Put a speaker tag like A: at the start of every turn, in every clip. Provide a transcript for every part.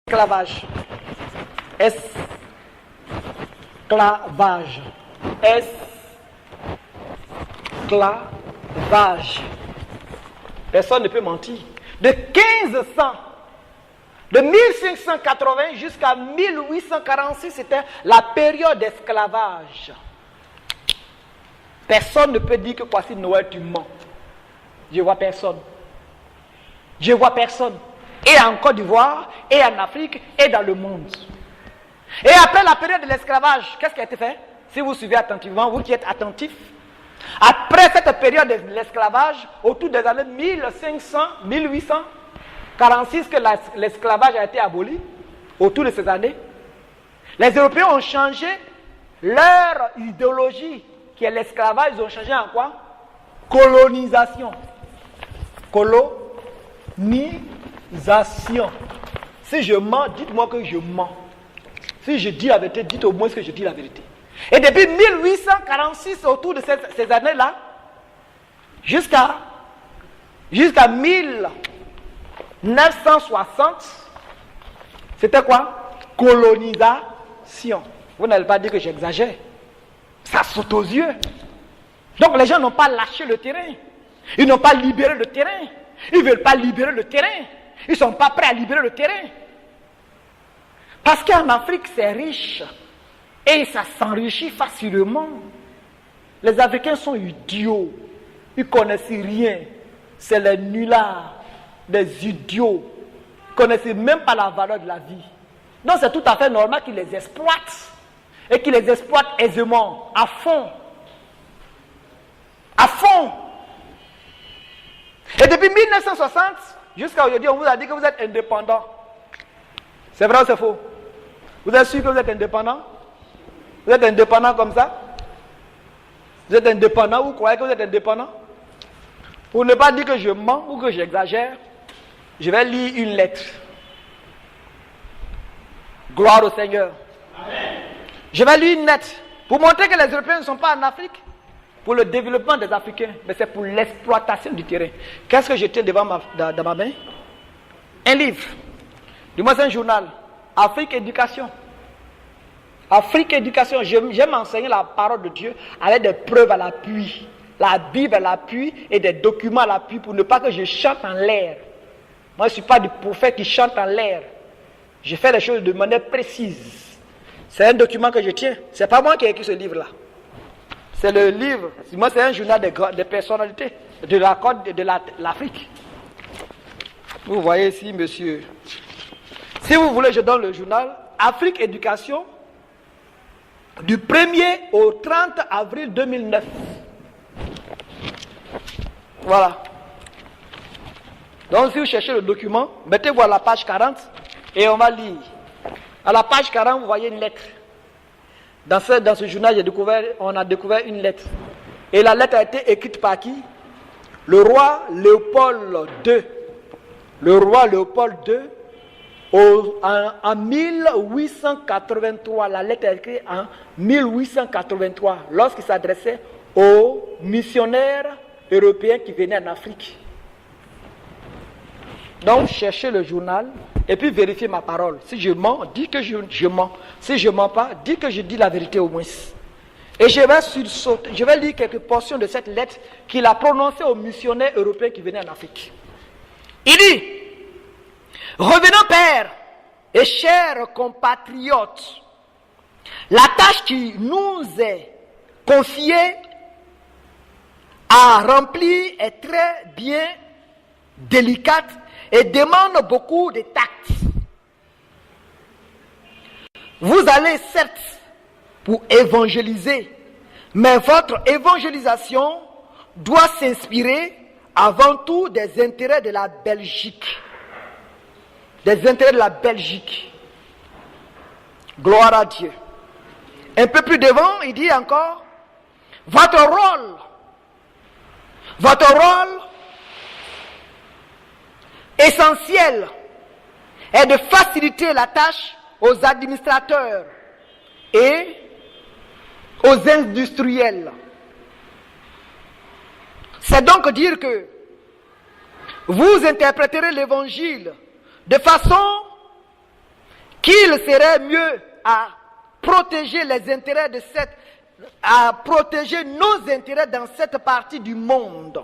A: Esclavage. Esclavage. Esclavage. Personne ne peut mentir. De 1500, de 1580 jusqu'à 1846, c'était la période d'esclavage. Personne ne peut dire que Kwasi Noël, tu mens. Je vois personne. Je vois personne. Et en Côte d'Ivoire, et en Afrique, et dans le monde. Et après la période de l'esclavage, qu'est-ce qui a été fait? Si vous suivez attentivement, vous qui êtes attentifs, après cette période de l'esclavage, autour des années 1846, que l'esclavage a été aboli, autour de ces années, les Européens ont changé leur idéologie, qui est l'esclavage, ils ont changé en quoi? Colonisation. Colonisation. Si je mens, dites-moi que je mens. Si je dis la vérité, dites au moins que je dis la vérité. Et depuis 1846, autour de ces années-là, jusqu'à 1960, c'était quoi? Colonisation. Vous n'allez pas dire que j'exagère. Ça saute aux yeux. Donc les gens n'ont pas lâché le terrain. Ils n'ont pas libéré le terrain. Ils ne veulent pas libérer le terrain. Ils ne sont pas prêts à libérer le terrain. Parce qu'en Afrique, c'est riche. Et ça s'enrichit facilement. Les Africains sont idiots. Ils ne connaissent rien. C'est les nullards, des idiots. Ils ne connaissent même pas la valeur de la vie. Donc c'est tout à fait normal qu'ils les exploitent. Et qu'ils les exploitent aisément, à fond. À fond. Et depuis 1960, jusqu'à aujourd'hui, on vous a dit que vous êtes indépendant. C'est vrai ou c'est faux? Vous êtes sûr que vous êtes indépendant? Vous êtes indépendant comme ça? Vous êtes indépendant? Vous croyez que vous êtes indépendant? Pour ne pas dire que je mens ou que j'exagère, je vais lire une lettre. Gloire au Seigneur. Amen. Je vais lire une lettre pour montrer que les Européens ne sont pas en Afrique pour le développement des Africains, mais c'est pour l'exploitation du terrain. Qu'est-ce que je tiens dans ma main? Un livre. Du moins, c'est un journal. Afrique Éducation. Afrique Éducation. J'aime enseigner la parole de Dieu avec des preuves à l'appui. La Bible à l'appui et des documents à l'appui pour ne pas que je chante en l'air. Moi, je ne suis pas du prophète qui chante en l'air. Je fais les choses de manière précise. C'est un document que je tiens. Ce n'est pas moi qui ai écrit ce livre-là. C'est le livre. Moi, c'est un journal de personnalités de l'Afrique. Vous voyez ici, monsieur. Si vous voulez, je donne le journal Afrique Éducation du 1er au 30 avril 2009. Voilà. Donc, si vous cherchez le document, mettez-vous à la page 40 et on va lire. À la page 40, vous voyez une lettre. Dans ce journal, on a découvert une lettre. Et la lettre a été écrite par qui? Le roi Léopold II. Le roi Léopold II, en 1883. La lettre est écrite en 1883, lorsqu'il s'adressait aux missionnaires européens qui venaient en Afrique. Donc, cherchez le journal et puis vérifiez ma parole. Si je mens, dis que je mens. Si je ne mens pas, dis que je dis la vérité au moins. Et je vais lire quelques portions de cette lettre qu'il a prononcée aux missionnaires européens qui venaient en Afrique. Il dit: revenons, pères et chers compatriotes, la tâche qui nous est confiée à remplir est très bien délicate et demande beaucoup de tact. Vous allez certes pour évangéliser, mais votre évangélisation doit s'inspirer avant tout des intérêts de la Belgique. Des intérêts de la Belgique. Gloire à Dieu. Un peu plus devant, il dit encore: votre rôle essentiel est de faciliter la tâche aux administrateurs et aux industriels. C'est donc dire que vous interpréterez l'évangile de façon qu'il serait mieux à protéger les intérêts à protéger nos intérêts dans cette partie du monde.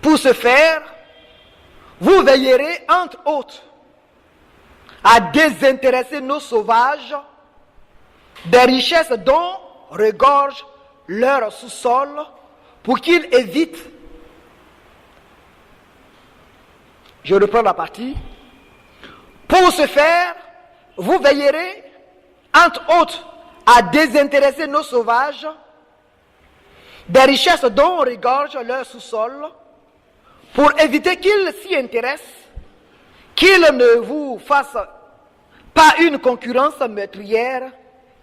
A: Pour ce faire, vous veillerez, entre autres, à désintéresser nos sauvages des richesses dont regorge leur sous-sol pour qu'ils évitent, je reprends la partie, pour ce faire, vous veillerez, entre autres, à désintéresser nos sauvages des richesses dont regorge leur sous-sol pour éviter qu'ils s'y intéressent, qu'ils ne vous fassent pas une concurrence meurtrière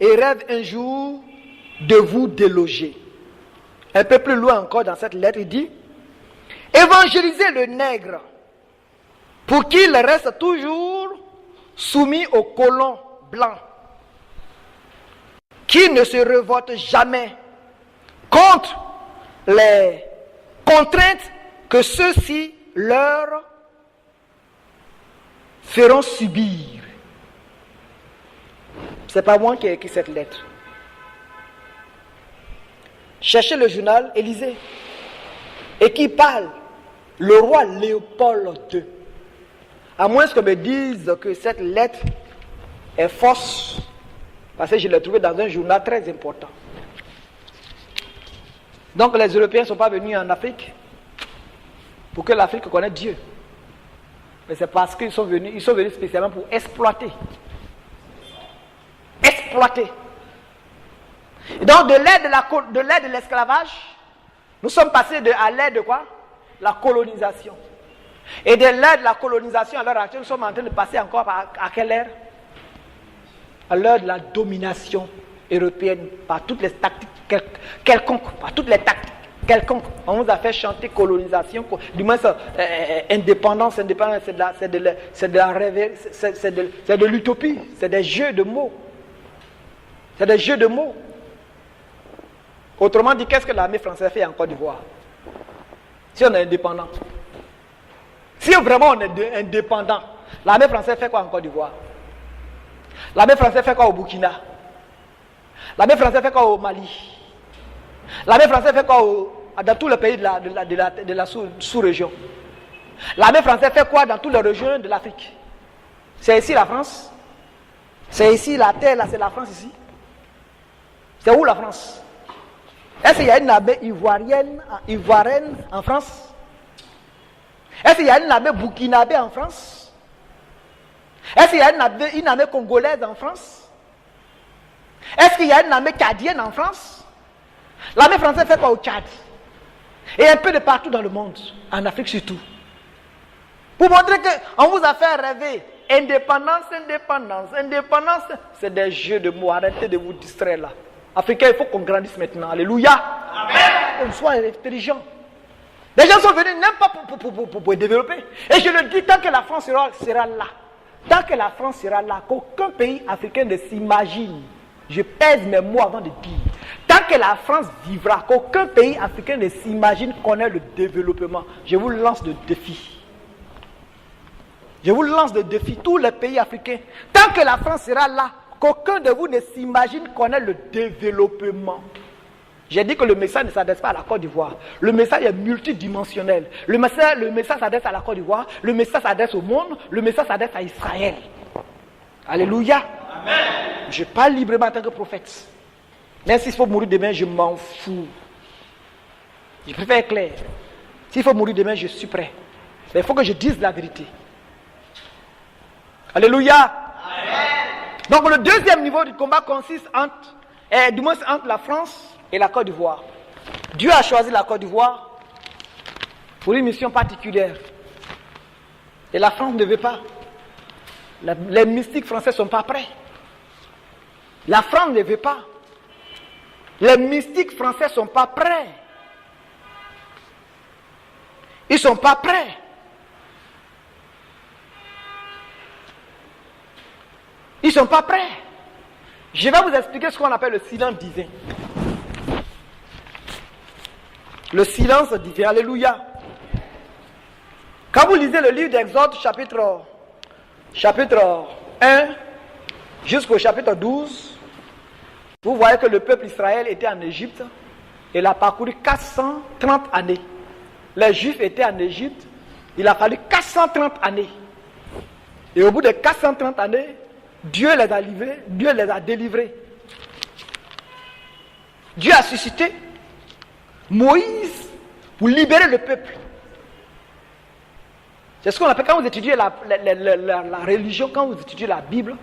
A: et rêvent un jour de vous déloger. Un peu plus loin encore dans cette lettre, il dit « Évangélisez le nègre pour qu'il reste toujours soumis aux colons blancs, qui ne se révoltent jamais contre les contraintes que ceux-ci leur feront subir. » Ce n'est pas moi qui ai écrit cette lettre. Cherchez le journal Élysée. Et qui parle? Le roi Léopold II. À moins que me dise que cette lettre est fausse, parce que je l'ai trouvée dans un journal très important. Donc les Européens ne sont pas venus en Afrique pour que l'Afrique connaisse Dieu. Mais c'est parce qu'ils sont venus spécialement pour exploiter. Exploiter. Et donc de l'aide de l'esclavage, nous sommes passés à l'aide de quoi? La colonisation. Et de l'aide de la colonisation à l'heure actuelle, nous sommes en train de passer encore à quelle ère? À l'heure de la domination européenne par toutes les tactiques quelconques, par toutes les tactiques quelconques. On nous a fait chanter colonisation, du moins indépendance, c'est de l'utopie, c'est des jeux de mots. C'est des jeux de mots. Autrement dit, qu'est-ce que l'armée française fait en Côte d'Ivoire? Si on est indépendant. Si vraiment on est indépendant, l'armée française fait quoi en Côte d'Ivoire? L'armée française fait quoi au Burkina? L'armée française fait quoi au Mali? L'armée française fait quoi dans tous les pays de la sous-région? L'armée française fait quoi dans toutes les régions de l'Afrique? C'est ici la France? C'est ici la terre, là, c'est la France ici? C'est où la France? Est-ce qu'il y a une armée ivoirienne en France? Est-ce qu'il y a une armée burkinabé en France? Est-ce qu'il y a une armée congolaise en France? Est-ce qu'il y a une armée tchadienne en France? L'armée française fait quoi au Tchad? Et un peu de partout dans le monde, en Afrique surtout. Pour montrer qu'on vous a fait rêver. Indépendance, indépendance, indépendance. C'est des jeux de mots. Arrêtez de vous distraire là. Africains, il faut qu'on grandisse maintenant. Alléluia. Amen. Qu'on soit intelligent. Les gens sont venus même pas pour développer. Et je le dis, tant que la France sera là, tant que la France sera là, qu'aucun pays africain ne s'imagine, je pèse mes mots avant de dire, tant que la France vivra, qu'aucun pays africain ne s'imagine connaître le développement, je vous lance le défi. Je vous lance le défi, tous les pays africains, tant que la France sera là, qu'aucun de vous ne s'imagine connaître le développement. J'ai dit que le message ne s'adresse pas à la Côte d'Ivoire. Le message est multidimensionnel. Le message s'adresse à la Côte d'Ivoire, le message s'adresse au monde, le message s'adresse à Israël. Alléluia. Amen. Je parle librement en tant que prophète. Même s'il faut mourir demain, je m'en fous. Je préfère être clair. S'il faut mourir demain, je suis prêt. Mais il faut que je dise la vérité. Alléluia. Amen. Donc le deuxième niveau du combat consiste entre la France et la Côte d'Ivoire. Dieu a choisi la Côte d'Ivoire pour une mission particulière. Et la France ne veut pas. Les mystiques français ne sont pas prêts. La France ne veut pas. Les mystiques français ne sont pas prêts. Ils ne sont pas prêts. Ils ne sont pas prêts. Je vais vous expliquer ce qu'on appelle le silence divin. Le silence divin, alléluia. Quand vous lisez le livre d'Exode, chapitre 1 jusqu'au chapitre 12, vous voyez que le peuple Israël était en Égypte. Il a parcouru 430 années. Les Juifs étaient en Égypte. Il a fallu 430 années. Et au bout de 430 années, Dieu les a livrés, Dieu les a délivrés. Dieu a suscité Moïse pour libérer le peuple. C'est ce qu'on appelle, quand vous étudiez la religion, quand vous étudiez la Bible,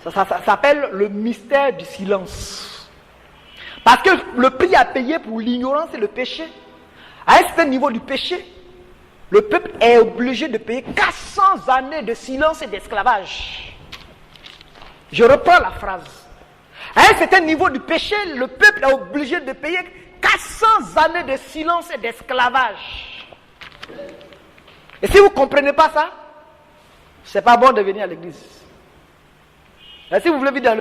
A: ça s'appelle le mystère du silence. Parce que le prix à payer pour l'ignorance et le péché, à un certain niveau du péché, le peuple est obligé de payer 400 années de silence et d'esclavage. Je reprends la phrase. À un certain niveau du péché, le peuple est obligé de payer 400 années de silence et d'esclavage. Et si vous ne comprenez pas ça, ce n'est pas bon de venir à l'église. Et si vous voulez vivre dans le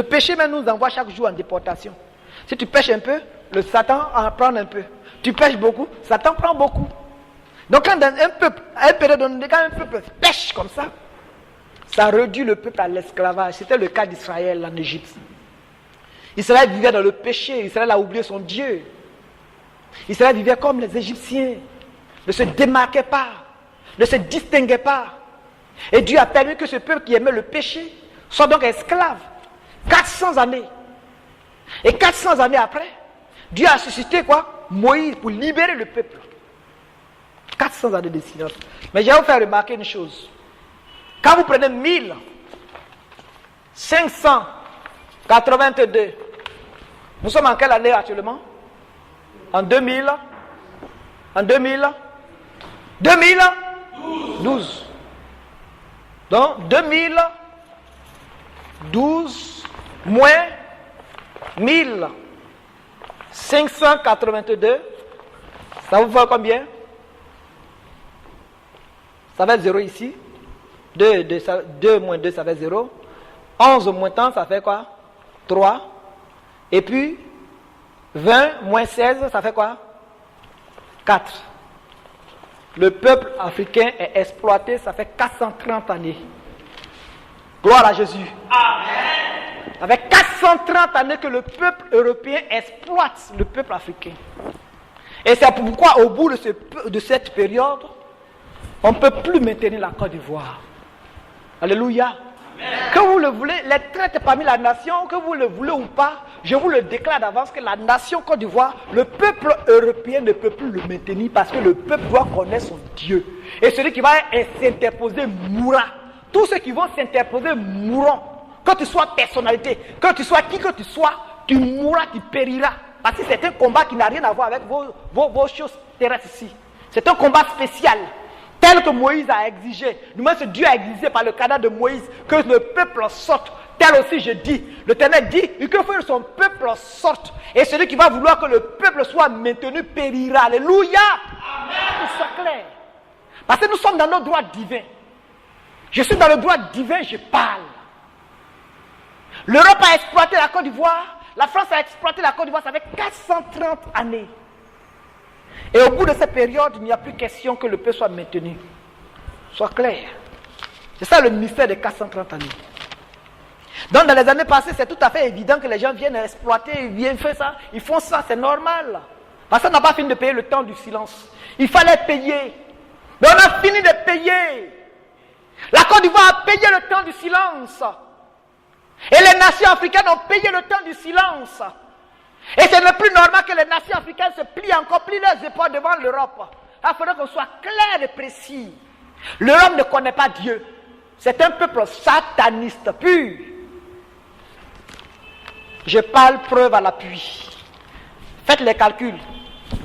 A: péché même nous envoie chaque jour en déportation. Si tu pêches un peu, le Satan en prend un peu. Tu pêches beaucoup, Satan prend beaucoup. Donc quand un peuple pêche comme ça, ça réduit le peuple à l'esclavage. C'était le cas d'Israël en Égypte. Israël vivait dans le péché, Israël a oublié son Dieu. Israël vivait comme les Égyptiens, ne se démarquait pas, ne se distinguait pas. Et Dieu a permis que ce peuple qui aimait le péché soit donc esclave. 400 années. Et 400 années après, Dieu a suscité quoi? Moïse pour libérer le peuple. 400 années de silence. Mais je vais vous faire remarquer une chose. Quand vous prenez 1582, nous sommes en quelle année actuellement? En 2000? En 2012. Donc 2012 moins 1582, ça vous fait combien? Ça va être 0 ici. 2 moins 2, ça fait 0. 11 moins temps, ça fait quoi? 3. Et puis, 20 moins 16, ça fait quoi? 4. Le peuple africain est exploité, ça fait 430 années. Gloire à Jésus. Amen. Ça fait 430 années que le peuple européen exploite le peuple africain. Et c'est pourquoi, au bout de cette période, on ne peut plus maintenir la Côte d'Ivoire. Alléluia. Amen. Que vous le voulez, les traites parmi la nation, que vous le voulez ou pas, je vous le déclare d'avance que la nation Côte d'Ivoire, le peuple européen ne peut plus le maintenir parce que le peuple doit connaître son Dieu. Et celui qui va s'interposer mourra. Tous ceux qui vont s'interposer mourront. Que tu sois personnalité, que tu sois qui que tu sois, tu mourras, tu périras. Parce que c'est un combat qui n'a rien à voir avec vos choses terrestres ici. C'est un combat spécial. Tel que Moïse a exigé, nous-mêmes ce Dieu a exigé par le canal de Moïse que le peuple sorte. Tel aussi je dis, l'Éternel dit qu'il faut que son peuple sorte. Et celui qui va vouloir que le peuple soit maintenu périra. Alléluia. Amen. Que soit clair. Parce que nous sommes dans nos droits divins. Je suis dans le droit divin, je parle. L'Europe a exploité la Côte d'Ivoire, la France a exploité la Côte d'Ivoire, ça fait 430 années. Et au bout de cette période, il n'y a plus question que le peuple soit maintenu. Soit clair. C'est ça le mystère des 430 années. Donc dans les années passées, c'est tout à fait évident que les gens viennent exploiter, ils viennent faire ça, ils font ça, c'est normal. Parce qu'on n'a pas fini de payer le temps du silence. Il fallait payer. Mais on a fini de payer. La Côte d'Ivoire a payé le temps du silence. Et les nations africaines ont payé le temps du silence. Et ce n'est plus normal que les nations africaines se plient encore plus leurs épaules devant l'Europe. Il faudrait qu'on soit clair et précis. L'Europe ne connaît pas Dieu. C'est un peuple sataniste pur. Je parle preuve à l'appui. Faites les calculs.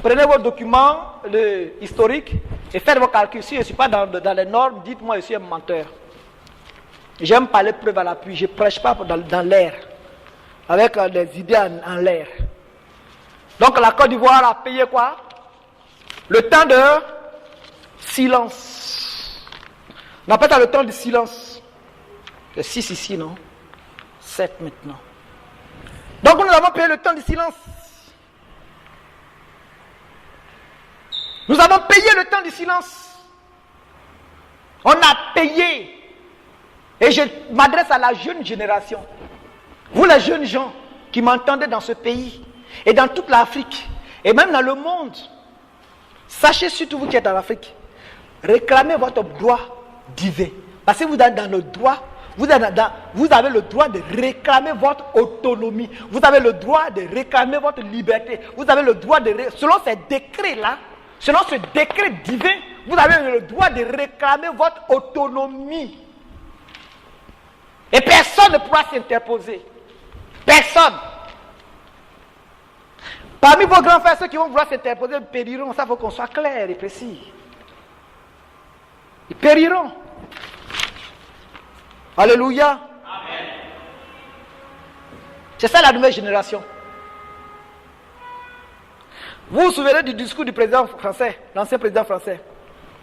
A: Prenez vos documents historiques et faites vos calculs. Si je ne suis pas dans les normes, dites-moi, je suis un menteur. J'aime parler preuve à l'appui. Je ne prêche pas dans l'air. Avec des idées en l'air. Donc la Côte d'Ivoire a payé quoi? Le temps de silence. On appelle ça le temps de silence. C'est 6 ici, non? 7 maintenant. Donc nous avons payé le temps de silence. Nous avons payé le temps du silence. On a payé. Et je m'adresse à la jeune génération. Vous les jeunes gens qui m'entendez dans ce pays et dans toute l'Afrique et même dans le monde, sachez surtout vous qui êtes en Afrique, réclamez votre droit divin. Parce que vous êtes dans le droit, vous avez le droit de réclamer votre autonomie. Vous avez le droit de réclamer votre liberté. Vous avez le droit de, selon ces décrets-là, selon ce décret divin, vous avez le droit de réclamer votre autonomie. Et personne ne pourra s'interposer. Personne. Parmi vos grands frères, ceux qui vont vouloir s'interposer périront. Ça, il faut qu'on soit clair et précis. Ils périront. Alléluia. Amen. C'est ça la nouvelle génération. Vous vous souvenez du discours du président français, l'ancien président français,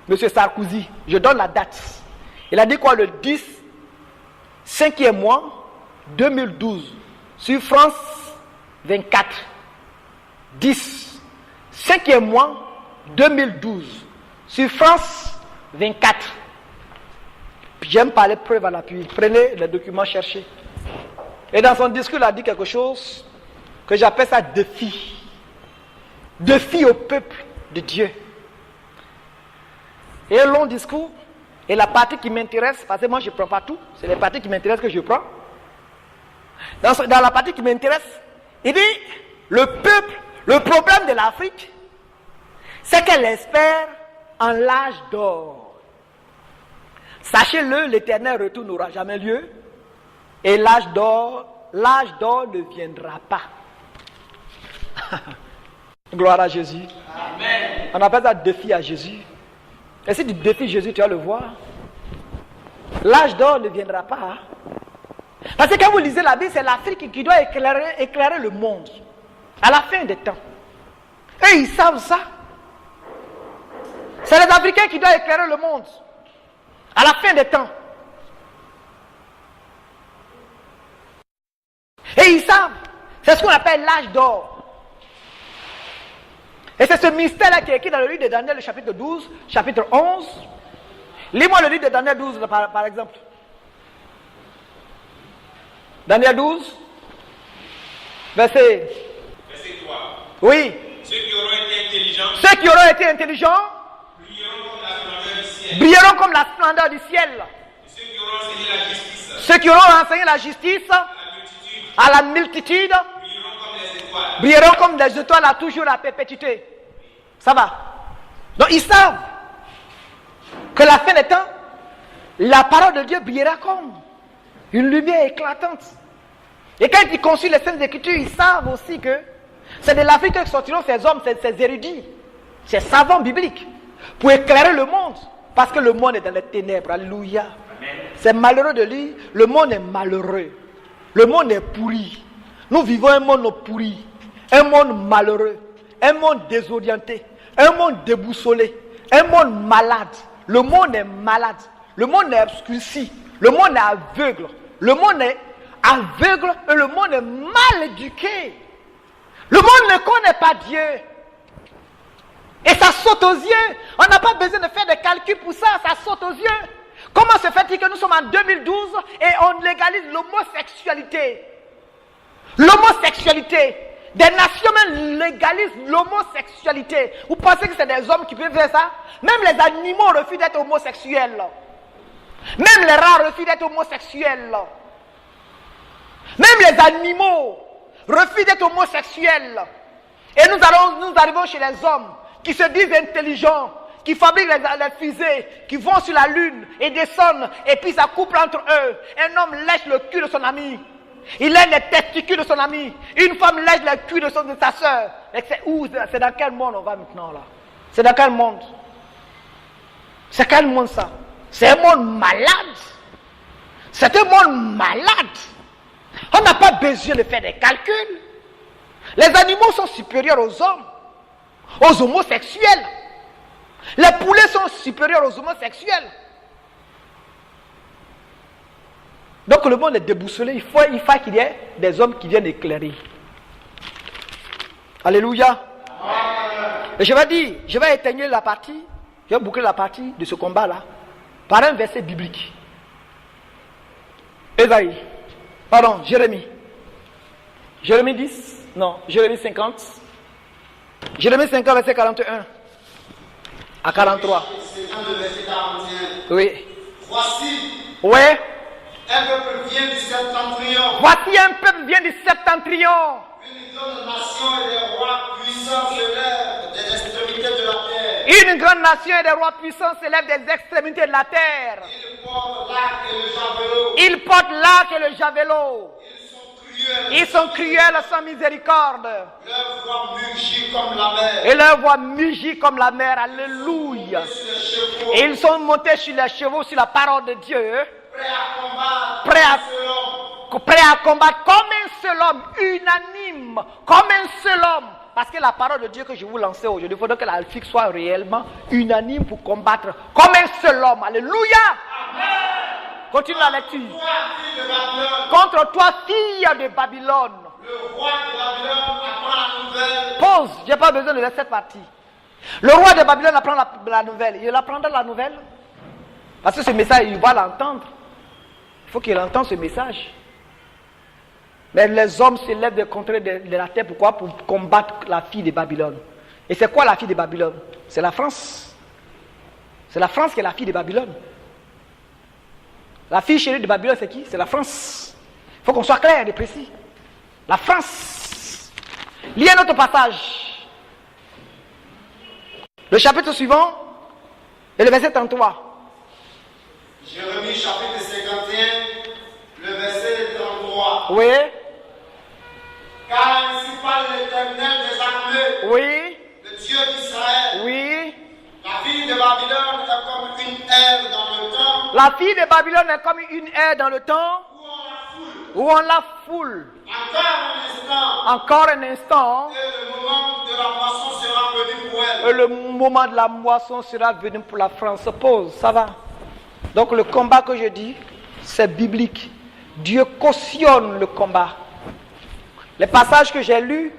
A: M. Sarkozy. Je donne la date. Il a dit quoi le 10, 5e mois, 2012, sur France 24. 10, 5e mois, 2012, sur France 24. J'aime parler de preuve à l'appui. Prenez les documents, cherchez. Et dans son discours, il a dit quelque chose que j'appelle ça défi. Défi au peuple de Dieu. Et un long discours. Et la partie qui m'intéresse, parce que moi je ne prends pas tout, c'est les parties qui m'intéressent que je prends. Dans la partie qui m'intéresse, il dit, le peuple, le problème de l'Afrique, c'est qu'elle espère en l'âge d'or. Sachez-le, l'éternel retour n'aura jamais lieu. Et l'âge d'or ne viendra pas. Gloire à Jésus. Amen. On appelle ça défi à Jésus. Et si tu défies Jésus, tu vas le voir. L'âge d'or ne viendra pas. Hein? Parce que quand vous lisez la Bible, c'est l'Afrique qui doit éclairer le monde. À la fin des temps. Et ils savent ça. C'est les Africains qui doivent éclairer le monde. À la fin des temps. Et ils savent. C'est ce qu'on appelle l'âge d'or. Et c'est ce mystère-là qui est écrit dans le livre de Daniel, le chapitre 12, chapitre 11. Lis-moi le livre de Daniel 12, par exemple. Daniel 12, verset
B: 3.
A: Oui.
B: Ceux qui
A: auront été intelligents brilleront comme la splendeur du ciel. Ceux qui auront enseigné la justice à la multitude brilleront comme des étoiles à toujours la perpétuité. Ça va. Donc ils savent que la fin des temps, la parole de Dieu brillera comme une lumière éclatante. Et quand ils consultent les Saintes Écritures, ils savent aussi que c'est de l'Afrique que sortiront ces hommes, ces érudits, ces savants bibliques, pour éclairer le monde. Parce que le monde est dans les ténèbres. Alléluia. C'est malheureux de lire. Le monde est malheureux. Le monde est pourri. Nous vivons un monde pourri. Un monde malheureux. Un monde désorienté. Un monde déboussolé. Un monde malade. Le monde est malade. Le monde est obscurci. Le monde est aveugle. Le monde est aveugle et le monde est mal éduqué. Le monde ne connaît pas Dieu. Et ça saute aux yeux. On n'a pas besoin de faire des calculs pour ça. Ça saute aux yeux. Comment se fait-il que nous sommes en 2012 et on légalise l'homosexualité? L'homosexualité. Des nations même légalisent l'homosexualité. Vous pensez que c'est des hommes qui peuvent faire ça? Même les animaux refusent d'être homosexuels. Même les rats refusent d'être homosexuels. Même les animaux refusent d'être homosexuels. Et nous arrivons chez les hommes qui se disent intelligents, qui fabriquent les fusées, qui vont sur la lune et descendent, et puis ça couple entre eux. Un homme lèche le cul de son ami. Il lèche les testicules de son ami. Une femme lèche le cul de sa soeur. C'est dans quel monde on va maintenant là? C'est dans quel monde? C'est quel monde ça? C'est un monde malade. C'est un monde malade. On n'a pas besoin de faire des calculs. Les animaux sont supérieurs aux hommes, aux homosexuels. Les poulets sont supérieurs aux homosexuels. Donc le monde est déboussolé. Il faut qu'il y ait des hommes qui viennent éclairer. Alléluia. Et je vais éteindre la partie, je vais boucler la partie de ce combat-là. par un verset biblique. Ésaïe. Pardon, Jérémie. Jérémie 10. Non, Jérémie 50. Jérémie 50, verset 41 à 43.
B: 50, verset 41.
A: Oui.
B: Voici,
A: Ouais.
B: un peuple vient du septentrion.
A: Voici un peuple vient du septentrion.
B: Une grande nation et des rois puissants se lèvent des extrémités de la terre.
A: Une grande nation et des rois puissants s'élèvent des extrémités de la terre.
B: Ils portent l'arc et le javelot.
A: Ils portent l'arc et le javelot.
B: Ils sont cruels.
A: Ils sont cruels sans miséricorde.
B: Leur voix mugit comme la mer.
A: Et leur voix mugit comme la mer. Alléluia.
B: Sur les chevaux,
A: Et ils sont montés sur les chevaux, sur la parole de Dieu.
B: prêts à combattre.
A: Prêts à-
B: selon.
A: Prêts à combattre comme un seul homme, unanime, comme un seul homme. Parce que la parole de Dieu que je vous lançais aujourd'hui, il faudrait que la fixe soit réellement unanime pour combattre comme un seul homme. Alléluia. Continue la lecture.
B: Toi, fille de Babylone,
A: Contre toi, fille de Babylone.
B: le roi de Babylone apprend la nouvelle.
A: Pause, je n'ai pas besoin de cette partie. Le roi de Babylone apprend la nouvelle. Il apprendra la nouvelle. Parce que ce message, il va l'entendre. Il faut qu'il entende ce message. Mais les hommes se lèvent des contrées de la terre. Pourquoi? Pour combattre la fille de Babylone. Et c'est quoi la fille de Babylone? C'est la France. C'est la France qui est la fille de Babylone. La fille chérie de Babylone, c'est qui? C'est la France. Il faut qu'on soit clair et précis. La France. Lis un autre passage. Le chapitre suivant et le verset 33.
B: Jérémie chapitre 51, le verset 33.
A: Oui,
B: Car ainsi parle l'Éternel des armées,
A: oui,
B: le Dieu d'Israël.
A: oui.
B: La fille de Babylone est comme une herbe dans le temps
A: La fille de Babylone est comme une herbe dans le temps
B: où on la foule.
A: où on la foule.
B: Encore un instant,
A: Encore un instant,
B: et le moment de la moisson sera venu pour elle.
A: et le moment de la moisson sera venu pour la France. Pause, ça va. Donc le combat que je dis, c'est biblique. Dieu cautionne le combat. Les passages que j'ai lus,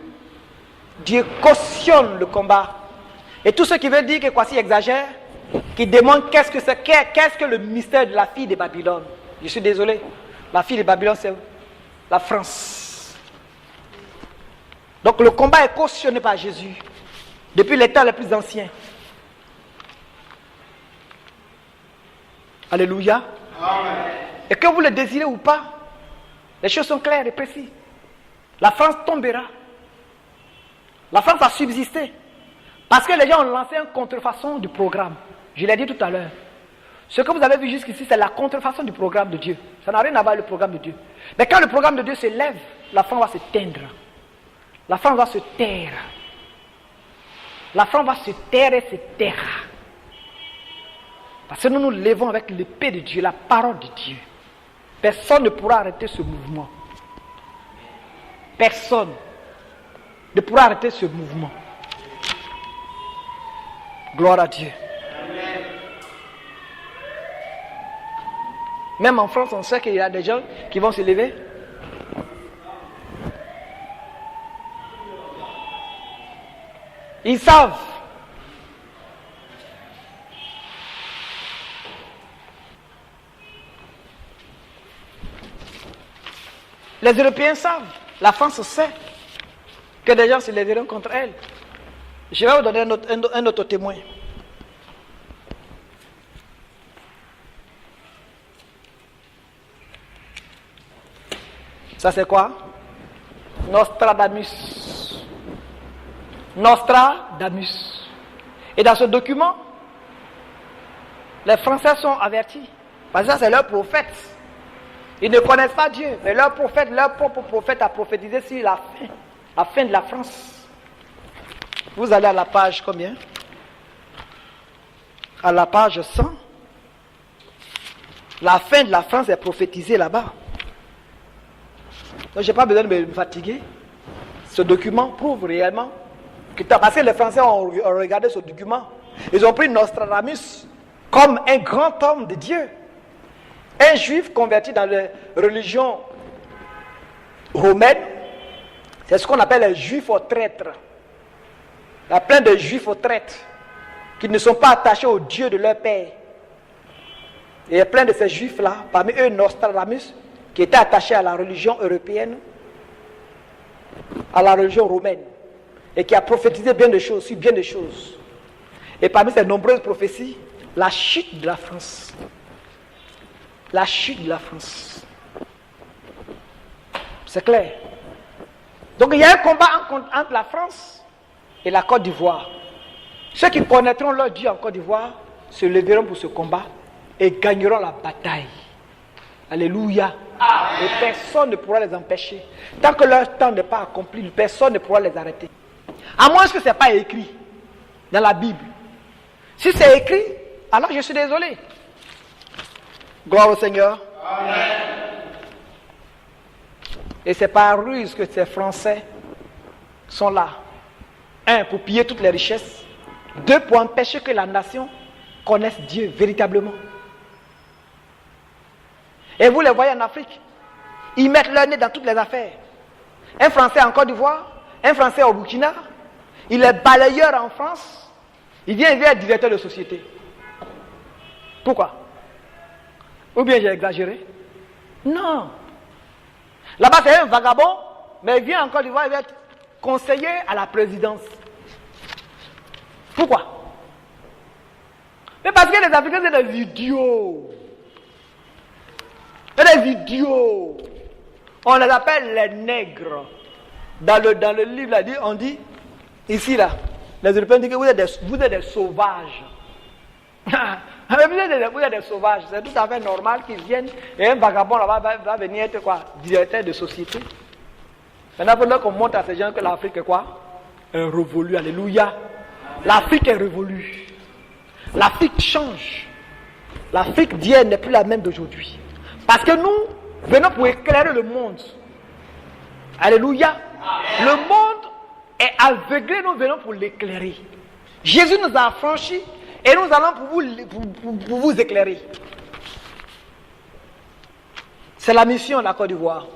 A: Dieu cautionne le combat. Et tout ce qui veut dire que Kwasi exagère, qui demande qu'est-ce que le mystère de la fille de Babylone. Je suis désolé. La fille de Babylone, c'est la France. Donc le combat est cautionné par Jésus depuis les temps les plus anciens. Alléluia.
B: Amen.
A: Et que vous le désirez ou pas, les choses sont claires et précises. La France tombera. La France a subsisté. Parce que les gens ont lancé une contrefaçon du programme. Je l'ai dit tout à l'heure. Ce que vous avez vu jusqu'ici, c'est la contrefaçon du programme de Dieu. Ça n'a rien à voir avec le programme de Dieu. Mais quand le programme de Dieu se lève, la France va se teindre. La France va se taire. La France va se taire et se taire. Parce que nous nous levons avec l'épée de Dieu, la parole de Dieu. Personne ne pourra arrêter ce mouvement. Personne ne pourra arrêter ce mouvement. Gloire à Dieu.
B: Amen.
A: Même en France, on sait qu'il y a des gens qui vont se lever. Ils savent. Les Européens savent. La France sait que des gens se lèveront contre elle. Je vais vous donner un autre témoin. Ça c'est quoi? Nostradamus. Nostradamus. Et dans ce document, les Français sont avertis. Parce que ça c'est leur prophète. Ils ne connaissent pas Dieu, mais leur prophète, leur propre prophète a prophétisé sur la fin de la France. Vous allez à la page combien? À la page 100. La fin de la France est prophétisée là-bas. Donc je n'ai pas besoin de me fatiguer. Ce document prouve réellement que, parce que les Français ont regardé ce document, ils ont pris Nostradamus comme un grand homme de Dieu. Un juif converti dans la religion romaine, c'est ce qu'on appelle les juifs aux traîtres. Il y a plein de juifs aux traîtres qui ne sont pas attachés au Dieu de leur père. il y a plein de ces juifs-là, parmi eux Nostradamus, qui était attaché à la religion européenne, à la religion romaine, et qui a prophétisé bien des choses, sur bien des choses. Et parmi ces nombreuses prophéties, la chute de la France. La chute de la France. C'est clair. Donc il y a un combat entre la France et la Côte d'Ivoire. Ceux qui connaîtront leur Dieu en Côte d'Ivoire se leveront pour ce combat et gagneront la bataille. Alléluia. Et personne ne pourra les empêcher. Tant que leur temps n'est pas accompli, personne ne pourra les arrêter. À moins que ce n'est pas écrit dans la Bible. Si c'est écrit, alors je suis désolé. Gloire au Seigneur. Amen. Et c'est par ruse que ces Français sont là. 1, pour piller toutes les richesses. 2, pour empêcher que la nation connaisse Dieu véritablement. Et vous les voyez en Afrique. Ils mettent leur nez dans toutes les affaires. Un Français en Côte d'Ivoire, un Français au Burkina, il est balayeur en France, il vient être directeur de société. Pourquoi? Ou bien j'ai exagéré? Non. Là-bas c'est un vagabond, mais il vient en Côte d'Ivoire, il va être conseiller à la présidence. Pourquoi? Mais parce que les Africains c'est des idiots. C'est des idiots. On les appelle les nègres. Dans le livre, là, on dit, ici, là, les Européens disent que vous êtes des sauvages. Vous êtes des sauvages. C'est tout à fait normal qu'ils viennent et un vagabond là-bas va venir être quoi? Directeur de société. Maintenant, il faudrait qu'on montre à ces gens que l'Afrique est quoi? Est révolue. Alléluia. L'Afrique est révolue. L'Afrique change. L'Afrique d'hier n'est plus la même d'aujourd'hui. Parce que nous venons pour éclairer le monde. Alléluia. Amen. Le monde est aveuglé, nous venons pour l'éclairer. Jésus nous a affranchis et nous allons pour vous éclairer. C'est la mission de la Côte d'Ivoire.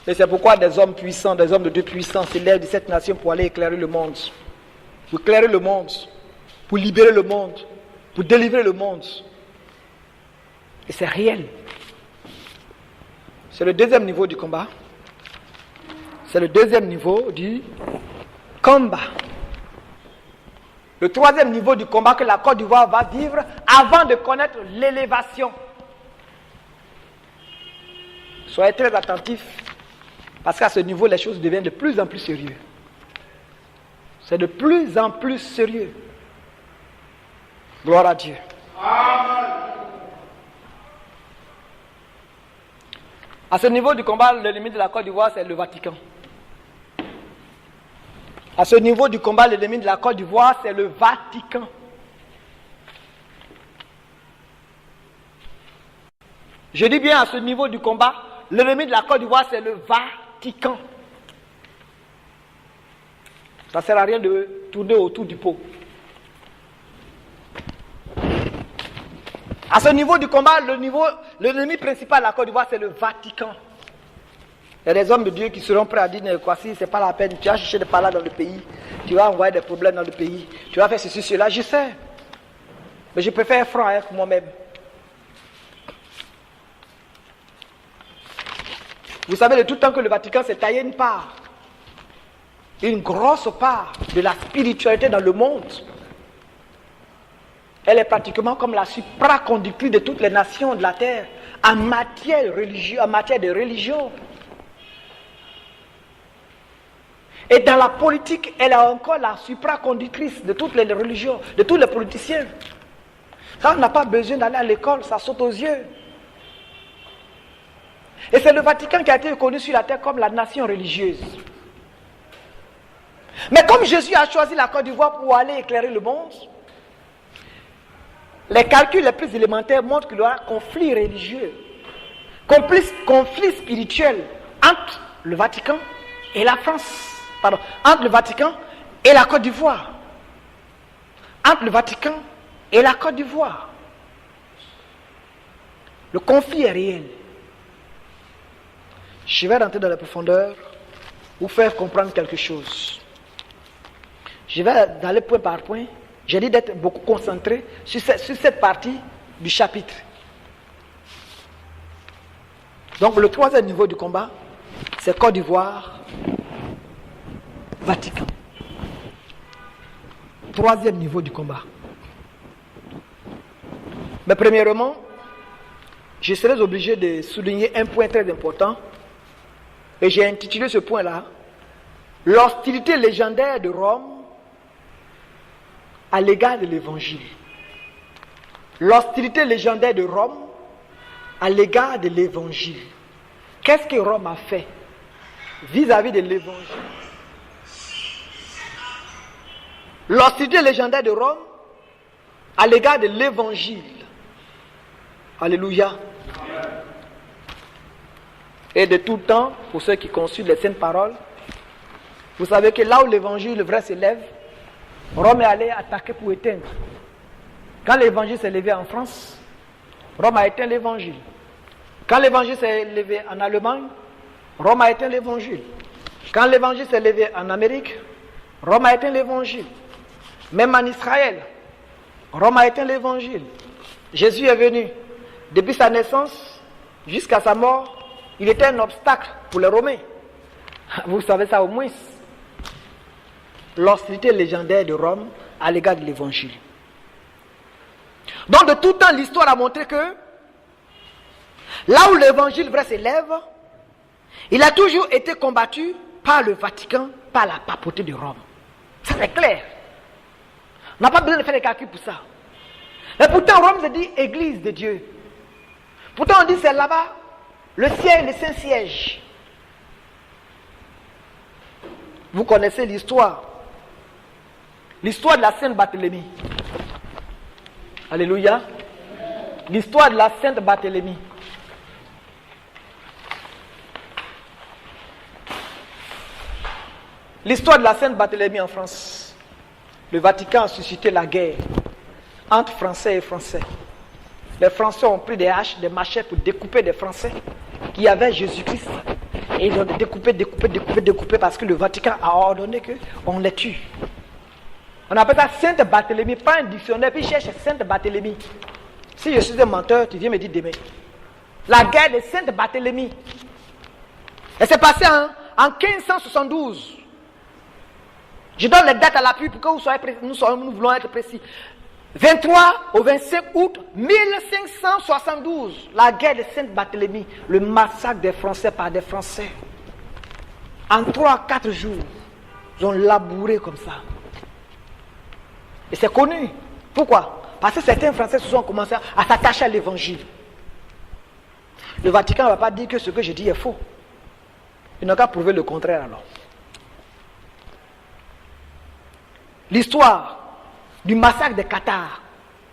A: Et c'est pourquoi des hommes puissants, des hommes de Dieu puissants s'élèvent de cette nation pour aller éclairer le monde. Pour éclairer le monde. Pour libérer le monde. Pour délivrer le monde. Et c'est réel. C'est le deuxième niveau du combat. C'est le deuxième niveau du combat. Le troisième niveau du combat que la Côte d'Ivoire va vivre avant de connaître l'élévation. Soyez très attentifs, parce qu'à ce niveau, les choses deviennent de plus en plus sérieuses. C'est de plus en plus sérieux. Gloire à Dieu. Amen. À ce niveau du combat, l'ennemi de la Côte d'Ivoire, c'est le Vatican. À ce niveau du combat, l'ennemi de la Côte d'Ivoire, c'est le Vatican. Je dis bien à ce niveau du combat, l'ennemi de la Côte d'Ivoire, c'est le Vatican. Ça ne sert à rien de tourner autour du pot. À ce niveau du combat, l'ennemi principal de la Côte d'Ivoire, c'est le Vatican. Il y a des hommes de Dieu qui seront prêts à dire, quoi, si c'est pas la peine, tu vas chercher des palabres dans le pays, tu vas envoyer des problèmes dans le pays, tu vas faire ceci, cela, je sais. Mais je préfère être franc avec moi-même. Vous savez, de tout temps que le Vatican s'est taillé une part, une grosse part de la spiritualité dans le monde. Elle est pratiquement comme la supraconductrice de toutes les nations de la terre en matière religieuse, en matière de religion. Et dans la politique, elle est encore la supraconductrice de toutes les religions, de tous les politiciens. Ça, on n'a pas besoin d'aller à l'école, ça saute aux yeux. Et c'est le Vatican qui a été reconnu sur la terre comme la nation religieuse. Mais comme Jésus a choisi la Côte d'Ivoire pour aller éclairer le monde, les calculs les plus élémentaires montrent qu'il y aura conflit religieux, conflit spirituel entre le Vatican et la France. Pardon, entre le Vatican et la Côte d'Ivoire. Entre le Vatican et la Côte d'Ivoire. Le conflit est réel. Je vais rentrer dans la profondeur, vous faire comprendre quelque chose. Je vais aller point par point. J'ai dit d'être beaucoup concentré sur cette partie du chapitre. Donc le troisième niveau du combat, c'est Côte d'Ivoire, Vatican. Troisième niveau du combat. Mais premièrement, je serais obligé de souligner un point très important. Et j'ai intitulé ce point-là « L'hostilité légendaire de Rome à l'égard de l'Évangile ». L'hostilité légendaire de Rome à l'égard de l'Évangile. Qu'est-ce que Rome a fait vis-à-vis de l'Évangile? L'hostilité légendaire de Rome à l'égard de l'Évangile. Alléluia. Et de tout temps, pour ceux qui consultent les saintes paroles, vous savez que là où l'Évangile vrai s'élève, Rome est allé attaquer pour éteindre. Quand l'Évangile s'est levé en France, Rome a éteint l'Évangile. Quand l'Évangile s'est levé en Allemagne, Rome a éteint l'Évangile. Quand l'Évangile s'est levé en Amérique, Rome a éteint l'Évangile. Même en Israël, Rome a éteint l'Évangile. Jésus est venu. Depuis sa naissance jusqu'à sa mort, il était un obstacle pour les Romains. Vous savez ça au moins. L'hostilité légendaire de Rome à l'égard de l'Évangile. Donc de tout temps, l'histoire a montré que là où l'Évangile vrai s'élève, il a toujours été combattu par le Vatican, par la papauté de Rome. Ça c'est clair. On n'a pas besoin de faire des calculs pour ça. Mais pourtant, Rome se dit Église de Dieu. Pourtant, on dit c'est là-bas le siège, le Saint-Siège. Vous connaissez l'histoire. L'histoire de la Sainte Barthélemy. Alléluia. L'histoire de la Sainte Barthélemy. L'histoire de la Sainte Barthélemy en France. Le Vatican a suscité la guerre entre Français et Français. Les Français ont pris des haches, des machettes pour découper des Français qui avaient Jésus-Christ. Et ils ont découpé parce que le Vatican a ordonné qu'on les tue. On appelle ça Sainte Barthélemy. Prends un dictionnaire puis cherche Sainte Barthélemy. Si je suis un menteur, tu viens me dire demain. La guerre de Sainte Barthélemy. Elle s'est passée en 1572. Je donne les dates à l'appui pour que vous soyez précis. Nous voulons être précis. 23 au 25 août 1572, la guerre de Sainte-Barthélemy, le massacre des Français par des Français. En 3-4 jours, ils ont labouré comme ça. Et c'est connu. Pourquoi? Parce que certains Français se sont commencé à s'attacher à l'évangile. Le Vatican ne va pas dire que ce que je dis est faux. Ils n'ont qu'à prouver le contraire alors. L'histoire du massacre des Cathares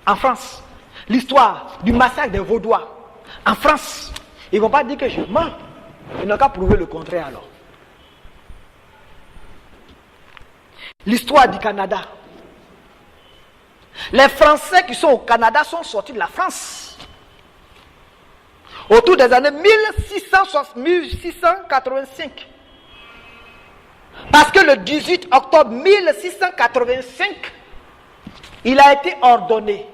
A: en France, l'histoire du massacre des Vaudois en France, ils ne vont pas dire que je mens. Ils n'ont qu'à prouver le contraire alors. L'histoire du Canada. Les Français qui sont au Canada sont sortis de la France autour des années 1685. Parce que le 18 octobre 1685, il a été ordonné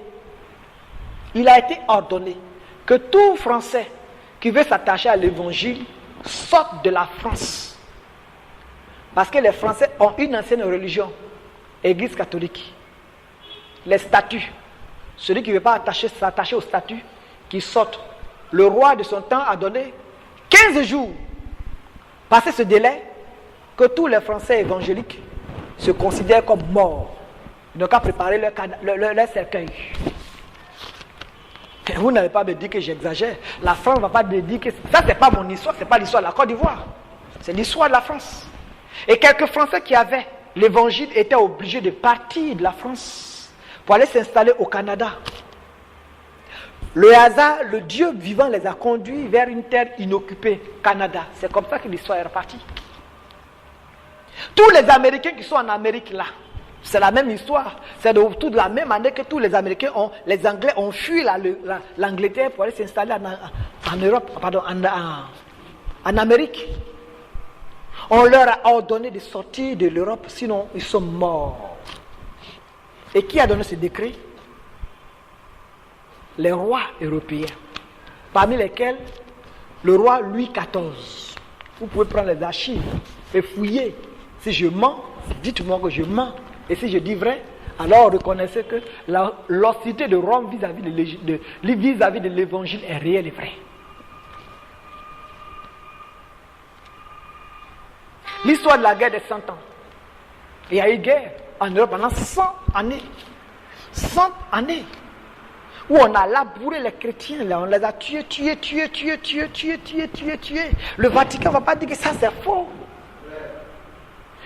A: que tout Français qui veut s'attacher à l'évangile sorte de la France. Parce que les Français ont une ancienne religion, Église catholique. Les statuts, celui qui ne veut pas s'attacher aux statuts, qui sortent. Le roi de son temps a donné 15 jours. Passé ce délai, que tous les Français évangéliques se considèrent comme morts. Ils n'ont qu'à préparer leur cercueil. Et vous n'allez pas me dire que j'exagère. La France ne va pas me dire que... Ça, ce n'est pas mon histoire, ce n'est pas l'histoire de la Côte d'Ivoire. C'est l'histoire de la France. Et quelques Français qui avaient l'évangile étaient obligés de partir de la France pour aller s'installer au Canada. Le hasard, le Dieu vivant les a conduits vers une terre inoccupée, Canada. C'est comme ça que l'histoire est repartie. Tous les Américains qui sont en Amérique là, c'est la même histoire. C'est autour de la même année que tous les Américains les Anglais ont fui l'Angleterre pour aller s'installer en Europe, pardon, en Amérique. On leur a ordonné de sortir de l'Europe, sinon ils sont morts. Et qui a donné ce décret? les rois européens, parmi lesquels le roi Louis XIV. Vous pouvez prendre les archives et fouiller. Si je mens, dites-moi que je mens. Et si je dis vrai, alors reconnaissez que l'hostilité de Rome vis-à-vis de l'évangile est réelle et vraie. L'histoire de la guerre des 100 ans. Il y a eu guerre en Europe pendant 100 années. 100 années. Où on a labouré les chrétiens, là, on les a tués. Le Vatican ne va pas dire que ça c'est faux.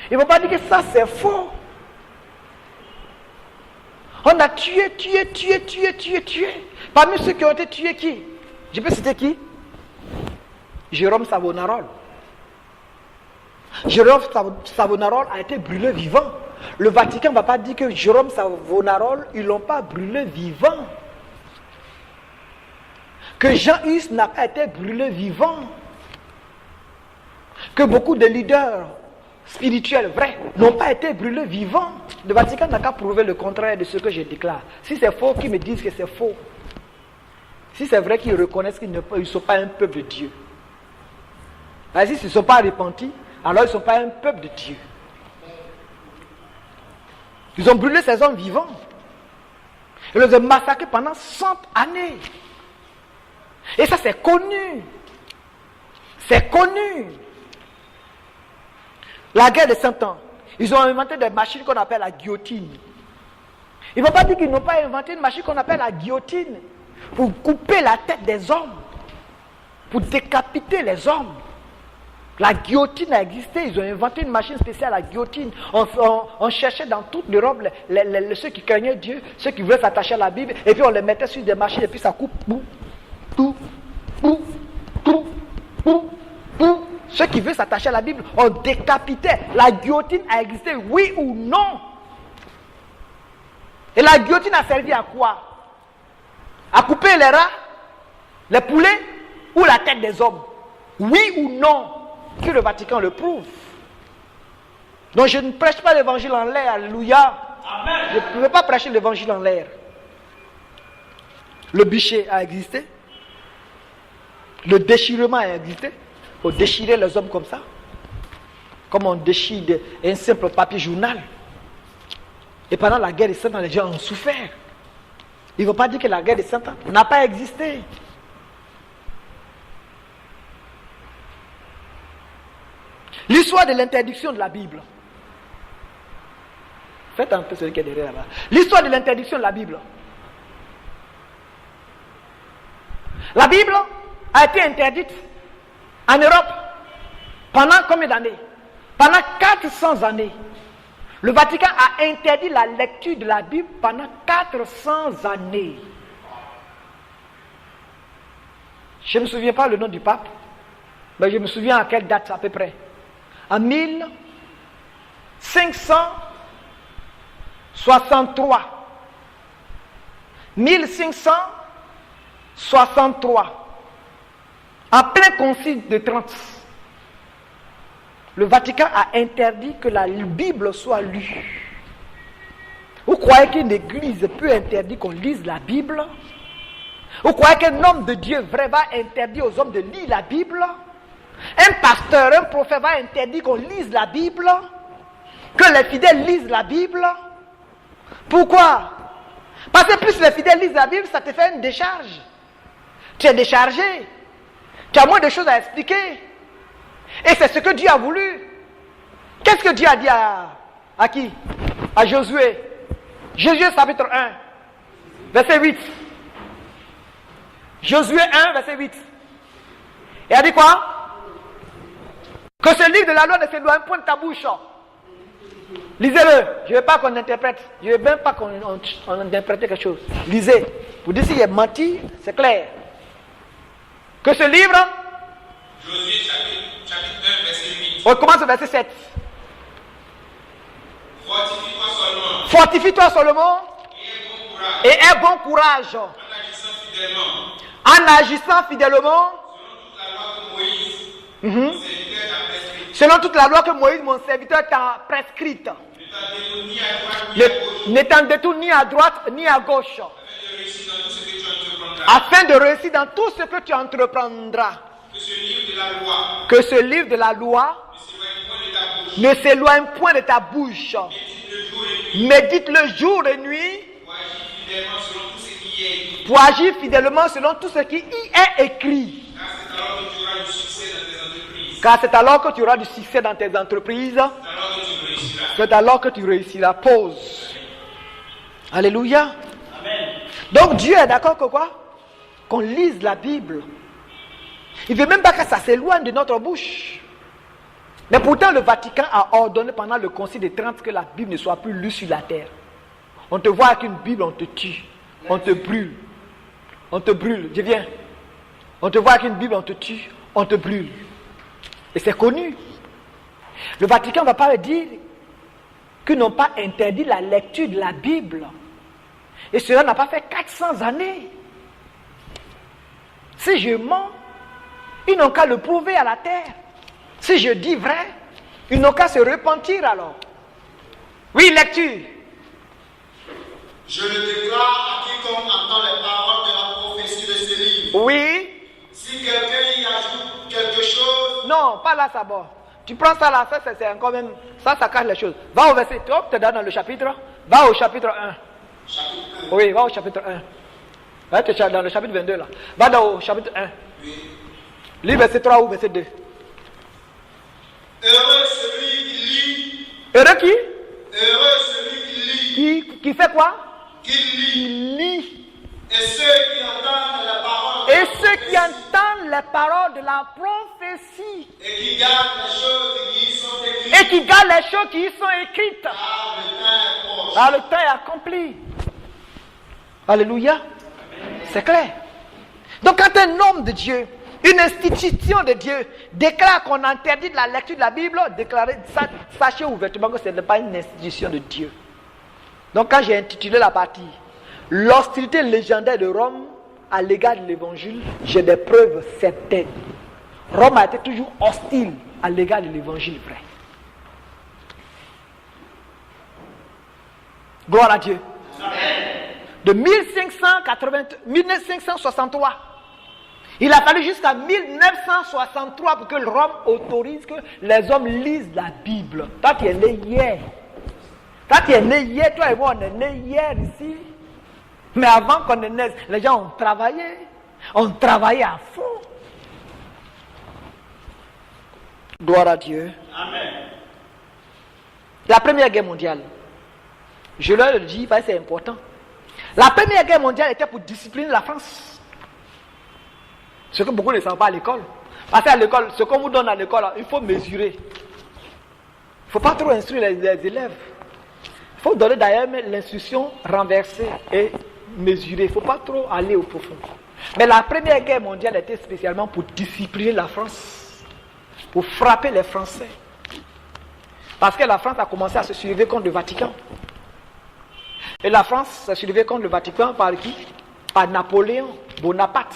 A: Il ne va pas dire que ça c'est faux. On a tué. Parmi ceux qui ont été tués, qui? Je peux citer qui? Jérôme Savonarole. Jérôme Savonarole a été brûlé vivant. Le Vatican ne va pas dire que Jérôme Savonarole, ils ne l'ont pas brûlé vivant. Que Jean Hus n'a pas été brûlé vivant. Que beaucoup de leaders spirituels vrais n'ont pas été brûlés vivants. Le Vatican n'a qu'à prouver le contraire de ce que je déclare. Si c'est faux, qu'ils me disent que c'est faux. Si c'est vrai, qu'ils reconnaissent qu'ils ne sont pas un peuple de Dieu. Si ils ne sont pas repentis, alors ils ne sont pas un peuple de Dieu. Ils ont brûlé ces hommes vivants. Ils les ont massacrés pendant 100 années. Et ça, c'est connu. C'est connu. La guerre de 100 ans. Ils ont inventé des machines qu'on appelle la guillotine. Il ne faut pas dire qu'ils n'ont pas inventé une machine qu'on appelle la guillotine pour couper la tête des hommes, pour décapiter les hommes. La guillotine a existé. Ils ont inventé une machine spéciale, la guillotine. On cherchait dans toute l'Europe ceux qui craignaient Dieu, ceux qui voulaient s'attacher à la Bible, et puis on les mettait sur des machines, et puis ça coupe. Ceux qui veulent s'attacher à la Bible, on décapitait. La guillotine a existé, oui ou non? Et la guillotine a servi à quoi? À couper les rats, les poulets ou la tête des hommes? Oui ou non? Que le Vatican le prouve. Donc je ne prêche pas l'évangile en l'air, alléluia. Amen. Je ne pouvais pas prêcher l'évangile en l'air. Le bûcher a existé. Le déchirement a existé. Il faut déchirer les hommes comme ça. Comme on déchire un simple papier journal. Et pendant la guerre des 100 ans, les gens ont souffert. Il ne faut pas dire que la guerre des 100 ans n'a pas existé. L'histoire de l'interdiction de la Bible. Faites un peu celui qui est derrière là-bas. L'histoire de l'interdiction de la Bible. La Bible a été interdite en Europe pendant combien d'années? Pendant 400 années. Le Vatican a interdit la lecture de la Bible pendant 400 années. Je ne me souviens pas le nom du pape, mais je me souviens à quelle date à peu près. En 1563. 1563. En plein concile de Trente. Le Vatican a interdit que la Bible soit lue. Vous croyez qu'une église peut interdire qu'on lise la Bible? Vous croyez qu'un homme de Dieu vrai va interdire aux hommes de lire la Bible? Un pasteur, un prophète va interdire qu'on lise la Bible? Que les fidèles lisent la Bible? Pourquoi? Parce que plus les fidèles lisent la Bible, ça te fait une décharge. Tu es déchargé. Tu as moins de choses à expliquer. Et c'est ce que Dieu a voulu. Qu'est-ce que Dieu a dit à qui? À Josué. Josué chapitre 1, verset 8. Josué 1, verset 8. Et a dit quoi? Que ce livre de la loi ne s'éloigne point de ta bouche. Lisez-le. Je ne veux pas qu'on interprète. Je ne veux même pas qu'on interprète quelque chose. Lisez. Vous dites s'il est menti, c'est clair. Que ce livre.
B: Josué chapitre 1, verset 8.
A: On commence au verset 7.
B: Fortifie-toi seulement.
A: Fortifie-toi seulement. Et aie bon courage. En agissant fidèlement. Selon toute la loi que Moïse, mon serviteur, t'a prescrite. Ne t'en détourne ni à droite ni à gauche. afin de réussir dans tout ce que tu entreprendras.
B: Que ce livre de la loi
A: Ne s'éloigne point de ta bouche. Médite le jour et nuit pour agir fidèlement selon tout ce qui y est écrit. Car c'est alors que tu auras du succès dans tes entreprises. C'est alors que tu réussiras. Pause. Alléluia. Donc Dieu est d'accord que quoi? Qu'on lise la Bible. Il ne veut même pas que ça s'éloigne de notre bouche. Mais pourtant le Vatican a ordonné pendant le Concile de Trente que la Bible ne soit plus lue sur la terre. On te voit avec une Bible, on te tue. On te brûle. On te brûle. Je viens. On te voit avec une Bible, on te tue. On te brûle. Et c'est connu. Le Vatican ne va pas dire qu'ils n'ont pas interdit la lecture de la Bible. Et cela n'a pas fait 400 années. Si je mens, ils n'ont qu'à le prouver à la terre. Si je dis vrai, ils n'ont qu'à se repentir alors. Oui, lecture.
B: Je le déclare à quiconque entend les paroles de la prophétie de ce livre.
A: Oui.
B: Si quelqu'un y ajoute quelque chose...
A: Non, pas là, ça va. Tu prends ça là, ça c'est encore même... Ça cache les choses. Va au verset... Hop, tu es dans le chapitre. Va au chapitre 1.
B: Chapitre 1.
A: Oui, va au chapitre 1. Va, tu es dans le chapitre 22 là. Va dans le chapitre 1.
B: Oui.
A: Lis verset 3 ou verset 2.
B: Heureux celui qui lit.
A: Heureux qui?
B: Heureux celui qui lit.
A: Qui fait quoi?
B: Qui lit.
A: Qui lit.
B: Et ceux qui entendent la parole.
A: Et ceux qui entendent les paroles de la prophétie.
B: Et qui gardent les choses qui y sont écrites.
A: Et qui gardent les choses qui y sont écrites.
B: Car le temps est proche.
A: Car le temps est accompli. Alléluia. C'est clair. Donc quand un homme de Dieu, une institution de Dieu déclare qu'on interdit de la lecture de la Bible, sachez ouvertement que ce n'est pas une institution de Dieu. Donc quand j'ai intitulé la partie « L'hostilité légendaire de Rome à l'égard de l'évangile », j'ai des preuves certaines. Rome a été toujours hostile à l'égard de l'évangile vrai. Gloire à Dieu. Amen. De 1563, il a fallu jusqu'à 1963 pour que Rome autorise que les hommes lisent la Bible. Toi, tu es né hier. Toi, tu es né hier. Toi et moi, on est né hier ici. Mais avant qu'on ne naisse, les gens ont travaillé. On travaillait à fond. Gloire à Dieu.
B: Amen.
A: La Première Guerre mondiale. Je leur dis, parce que c'est important. La Première Guerre mondiale était pour discipliner la France. Ce que beaucoup ne savent pas à l'école. Parce qu'à l'école, ce qu'on vous donne à l'école, il faut mesurer. Il ne faut pas trop instruire les élèves. Il faut donner d'ailleurs l'instruction renversée et mesurée. Il ne faut pas trop aller au profond. Mais la Première Guerre mondiale était spécialement pour discipliner la France. Pour frapper les Français. Parce que la France a commencé à se soulever contre le Vatican. Et la France s'est soulevée contre le Vatican par qui? Par Napoléon Bonaparte.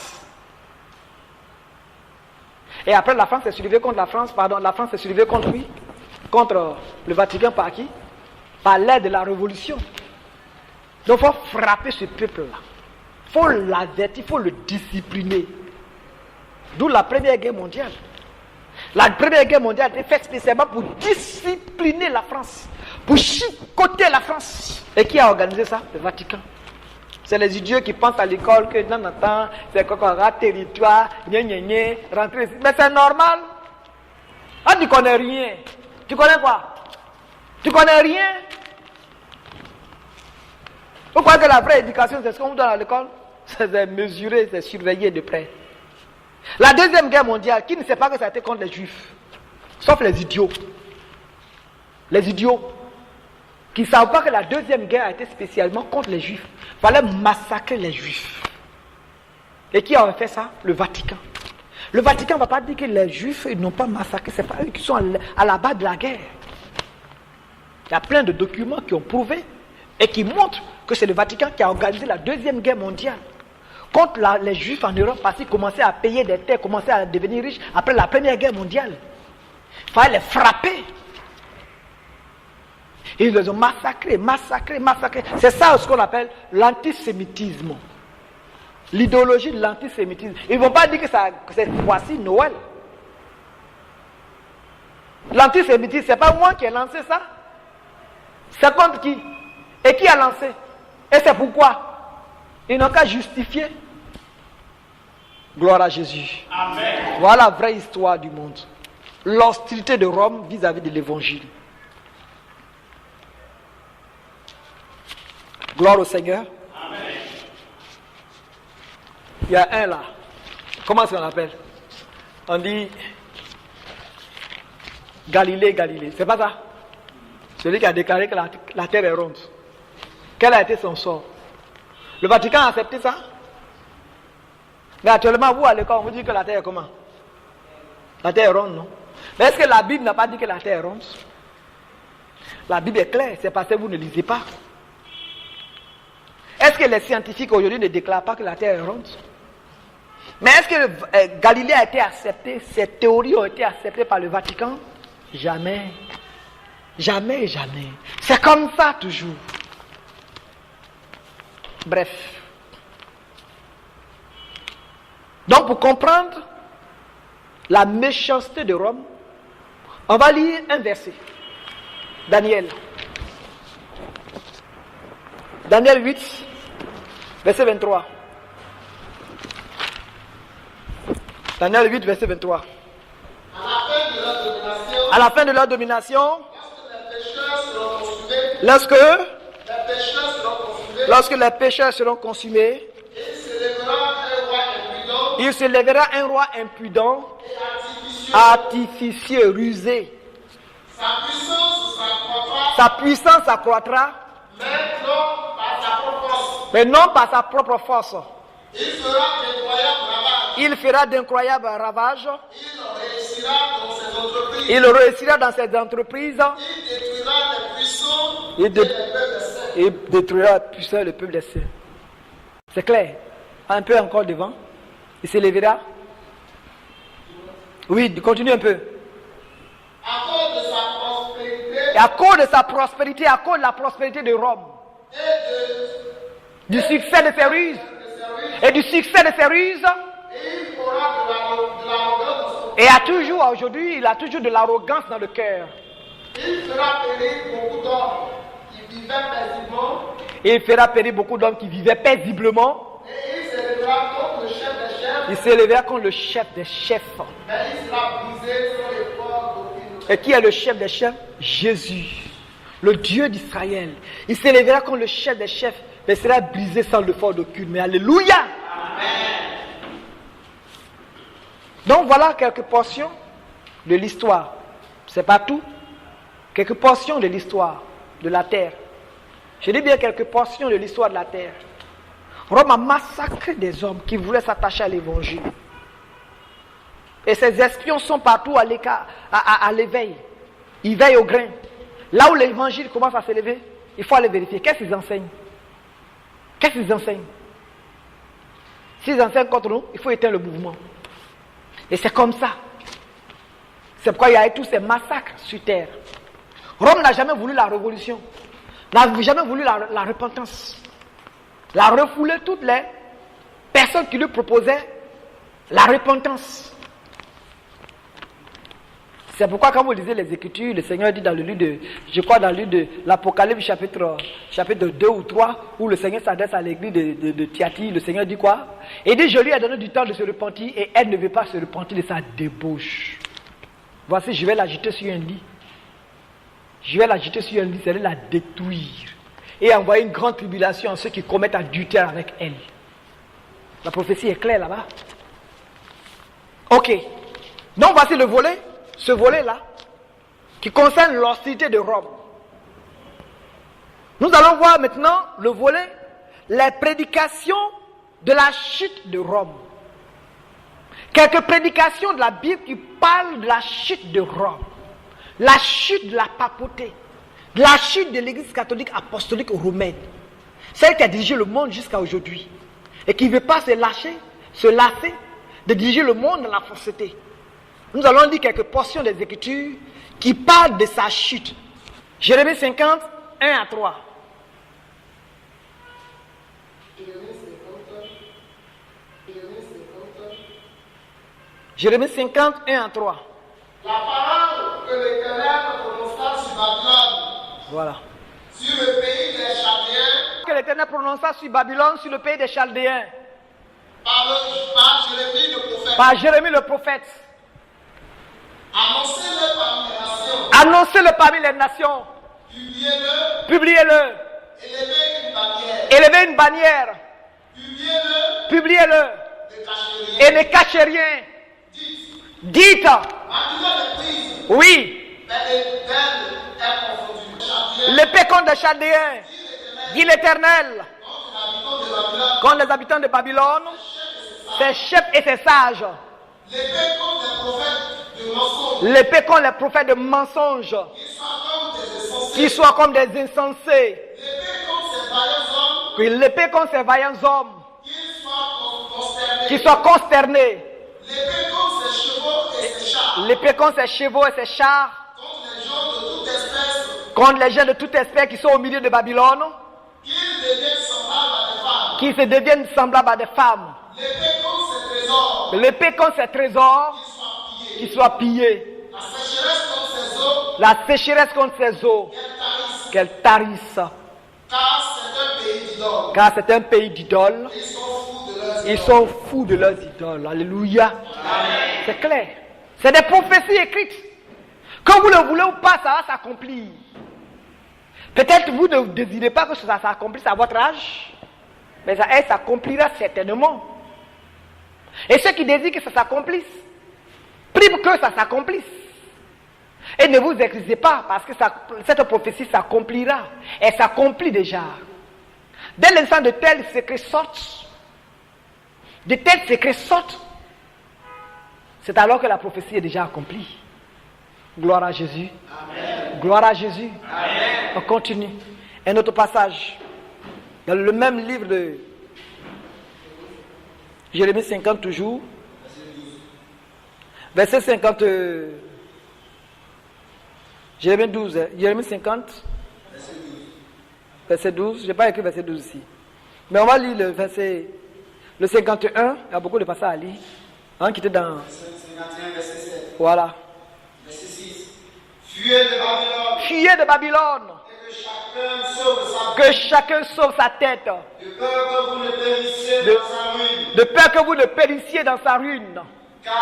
A: Et après la France s'est soulevée contre la France s'est soulevée contre lui, contre le Vatican par qui? Par l'aide de la Révolution. Donc il faut frapper ce peuple-là. Il faut l'avertir, il faut le discipliner. D'où la Première Guerre mondiale. La Première Guerre mondiale a été faite spécialement pour discipliner la France. Pour chicoter la France. Et qui a organisé ça? Le Vatican. C'est les idiots qui pensent à l'école que dans notre temps, c'est quoi, territoire, rentrer ici. Mais c'est normal. Ah, tu connais rien. Tu connais quoi? Tu connais rien. Vous croyez que la vraie éducation, c'est ce qu'on vous donne à l'école? C'est mesurer, c'est surveiller de près. La Deuxième Guerre mondiale, qui ne sait pas que ça a été contre les Juifs? Sauf les idiots. Les idiots. Qui ne savent pas que la Deuxième Guerre a été spécialement contre les Juifs. Il fallait massacrer les Juifs. Et qui a fait ça? Le Vatican. Le Vatican ne va pas dire que les Juifs n'ont pas massacré. Ce n'est pas eux qui sont à la base de la guerre. Il y a plein de documents qui ont prouvé et qui montrent que c'est le Vatican qui a organisé la Deuxième Guerre mondiale contre les Juifs en Europe parce qu'ils commençaient à payer des terres, commençaient à devenir riches après la Première Guerre mondiale. Il fallait les frapper. Et ils les ont massacrés. C'est ça ce qu'on appelle l'antisémitisme. l'idéologie de l'antisémitisme. Ils ne vont pas dire que c'est voici Noël. L'antisémitisme, ce n'est pas moi qui ai lancé ça. C'est contre qui? Et qui a lancé? Et c'est pourquoi? Ils n'ont qu'à justifier. Gloire à Jésus.
B: Amen.
A: Voilà la vraie histoire du monde. L'hostilité de Rome vis-à-vis de l'évangile. Gloire au Seigneur.
B: Amen.
A: Il y a un là. Comment est-ce qu'on l'appelle? On dit Galilée, Galilée. C'est pas ça? Celui qui a déclaré que la terre est ronde. Quel a été son sort? Le Vatican a accepté ça? Mais actuellement, vous à l'école, on vous dit que la terre est comment? La terre est ronde, non? Mais est-ce que la Bible n'a pas dit que la terre est ronde? La Bible est claire, c'est parce que vous ne lisez pas. Est-ce que les scientifiques aujourd'hui ne déclarent pas que la terre est ronde? Mais est-ce que Galilée a été accepté, ces théories ont été acceptées par le Vatican? Jamais. Jamais, jamais. C'est comme ça toujours. Bref. Donc pour comprendre la méchanceté de Rome, on va lire un verset. Daniel. Daniel 8, verset 23. Daniel 8, verset 23. À la fin de leur domination, lorsque les pécheurs seront consumés, il se lèvera un roi impudent, artificieux, rusé. Sa puissance s'accroîtra, mais non par sa propre force. Il fera d'incroyables ravages. Il réussira dans ses entreprises. Il détruira les puissants le peuple des cieux. C'est clair. Un peu encore devant. Il se lèvera. Oui, continue un peu. Et à cause de sa prospérité, à cause de la prospérité de Rome, du succès de ses ruses, et du succès de ses ruses, et aujourd'hui, il a toujours de l'arrogance dans le cœur.
B: Il fera périr beaucoup d'hommes qui vivaient paisiblement.
A: Et il fera périr beaucoup d'hommes qui vivaient paisiblement.
B: Et il s'élèvera contre le chef des chefs.
A: Il s'élèvera contre le chef des chefs.
B: Mais il sera brisé sur les ports d'aucune.
A: Et qui est le chef des chefs? Jésus, le Dieu d'Israël. Il s'élèvera contre le chef des chefs, mais sera brisé sans le fort d'aucune. Mais alléluia!
B: Amen.
A: Donc voilà quelques portions de l'histoire. C'est pas tout. Quelques portions de l'histoire de la terre. Je dis bien quelques portions de l'histoire de la terre. Rome a massacré des hommes qui voulaient s'attacher à l'évangile. Et ces espions sont partout à l'écart, à l'éveil. Ils veillent au grain. Là où l'évangile commence à s'élever, il faut aller vérifier. Qu'est-ce qu'ils enseignent? Qu'est-ce qu'ils enseignent? S'ils enseignent contre nous, il faut éteindre le mouvement. Et c'est comme ça. C'est pourquoi il y a eu tous ces massacres sur terre. Rome n'a jamais voulu la révolution. N'a jamais voulu la repentance. Il a refoulé toutes les personnes qui lui proposaient la repentance. C'est pourquoi quand vous lisez les Écritures, le Seigneur dit dans le livre de, je crois dans le livre de l'Apocalypse chapitre 2 ou 3, où le Seigneur s'adresse à l'église de Thyatire, le Seigneur dit quoi? Il dit, je lui ai donné du temps de se repentir et elle ne veut pas se repentir de sa débauche. Voici, je vais l'agiter sur un lit. Je vais l'agiter sur un lit, c'est-à-dire la détruire. Et envoyer une grande tribulation à ceux qui commettent adultère avec elle. La prophétie est claire là-bas. Ok. Donc voici le volet. Ce volet-là, qui concerne l'hostilité de Rome. Nous allons voir maintenant le volet, les prédications de la chute de Rome. Quelques prédications de la Bible qui parlent de la chute de Rome, la chute de la papauté, de la chute de l'église catholique apostolique romaine, celle qui a dirigé le monde jusqu'à aujourd'hui, et qui ne veut pas se lasser de diriger le monde dans la fausseté. Nous allons lire quelques portions des Écritures qui parlent de sa chute. Jérémie 50, 1 à 3. Jérémie 50, 1 à 3.
B: La parole que l'Éternel prononça sur Babylone,
A: Voilà.
B: sur le pays des Chaldéens,
A: Que l'Éternel prononça sur Babylone, sur le pays des Chaldéens,
B: par Jérémie le prophète.
A: par Jérémie le prophète.
B: Annoncez-le parmi les nations.
A: Annoncez-le parmi les nations.
B: Publiez-le.
A: Publiez-le.
B: Élevez une bannière.
A: Élevez une bannière.
B: Publiez-le.
A: Publiez-le.
B: Ne cachez rien.
A: Et ne cachez rien.
B: Dites.
A: Dites.
B: Babylone est prise.
A: Oui.
B: Mais l'Éternel est confondu. Chaldéens,
A: L'épée contre les Chaldéens. Dit l'Éternel.
B: contre les habitants de Babylone,
A: Contre les habitants de Babylone. Ses chefs et ses sages.
B: l'épée contre les prophètes de mensonges,
A: L'épée contre les prophètes de mensonges.
B: qu'ils soient comme des insensés.
A: Qu'ils soient comme des insensés.
B: L'épée contre ces vaillants hommes,
A: Que l'épée contre ces vaillants hommes.
B: qu'ils soient consternés.
A: Qu'ils soient consternés.
B: L'épée contre ces chevaux et ces chars,
A: L'épée contre ses chevaux et ses chars.
B: contre les gens de toute espèce,
A: Contre les gens de toute espèce qui sont au milieu de Babylone.
B: qu'ils deviennent semblables à des femmes.
A: Qui se deviennent semblables à des femmes.
B: L'épée contre ces trésors,
A: L'épée contre ses trésors.
B: qu'ils soient pillés.
A: Qui soient pillés.
B: La sécheresse contre ces eaux,
A: La sécheresse contre ses eaux.
B: qu'elles tarissent.
A: Qu'elle tarisse.
B: Car c'est un pays d'idoles.
A: Car c'est un pays d'idoles.
B: Ils sont fous de leurs
A: Ils
B: idoles.
A: sont fous de leurs idoles. Alléluia. C'est clair. C'est des prophéties écrites. Que vous le voulez ou pas, ça va s'accomplir. Peut-être vous ne désirez pas que ça s'accomplisse à votre âge. Mais ça s'accomplira certainement. Et ceux qui désirent que ça s'accomplisse, prient pour que ça s'accomplisse. Et ne vous excusez pas parce que cette prophétie s'accomplira. Elle s'accomplit déjà. Dès l'instant de tels secrets sortent, de tels secrets sortent, c'est alors que la prophétie est déjà accomplie. Gloire à Jésus. Amen. Gloire à Jésus. Amen. On continue. Un autre passage. Dans le même livre de Jérémie 50 toujours. Verset 50. Jérémie 12. Jérémie 50. Verset 12. Je n'ai pas écrit verset 12 ici. Mais on va lire le verset. Le 51. Il y a beaucoup de passages à lire. Hein, qui était dans.
B: 51, verset 7.
A: Voilà.
B: Verset 6. Fuyez de Babylone.
A: Fuyez de Babylone.
B: Et que chacun sauve sa
A: Que chacun sauve sa tête.
B: de peur que vous ne périssiez dans sa ruine.
A: De peur que vous ne périssiez dans sa ruine.
B: Car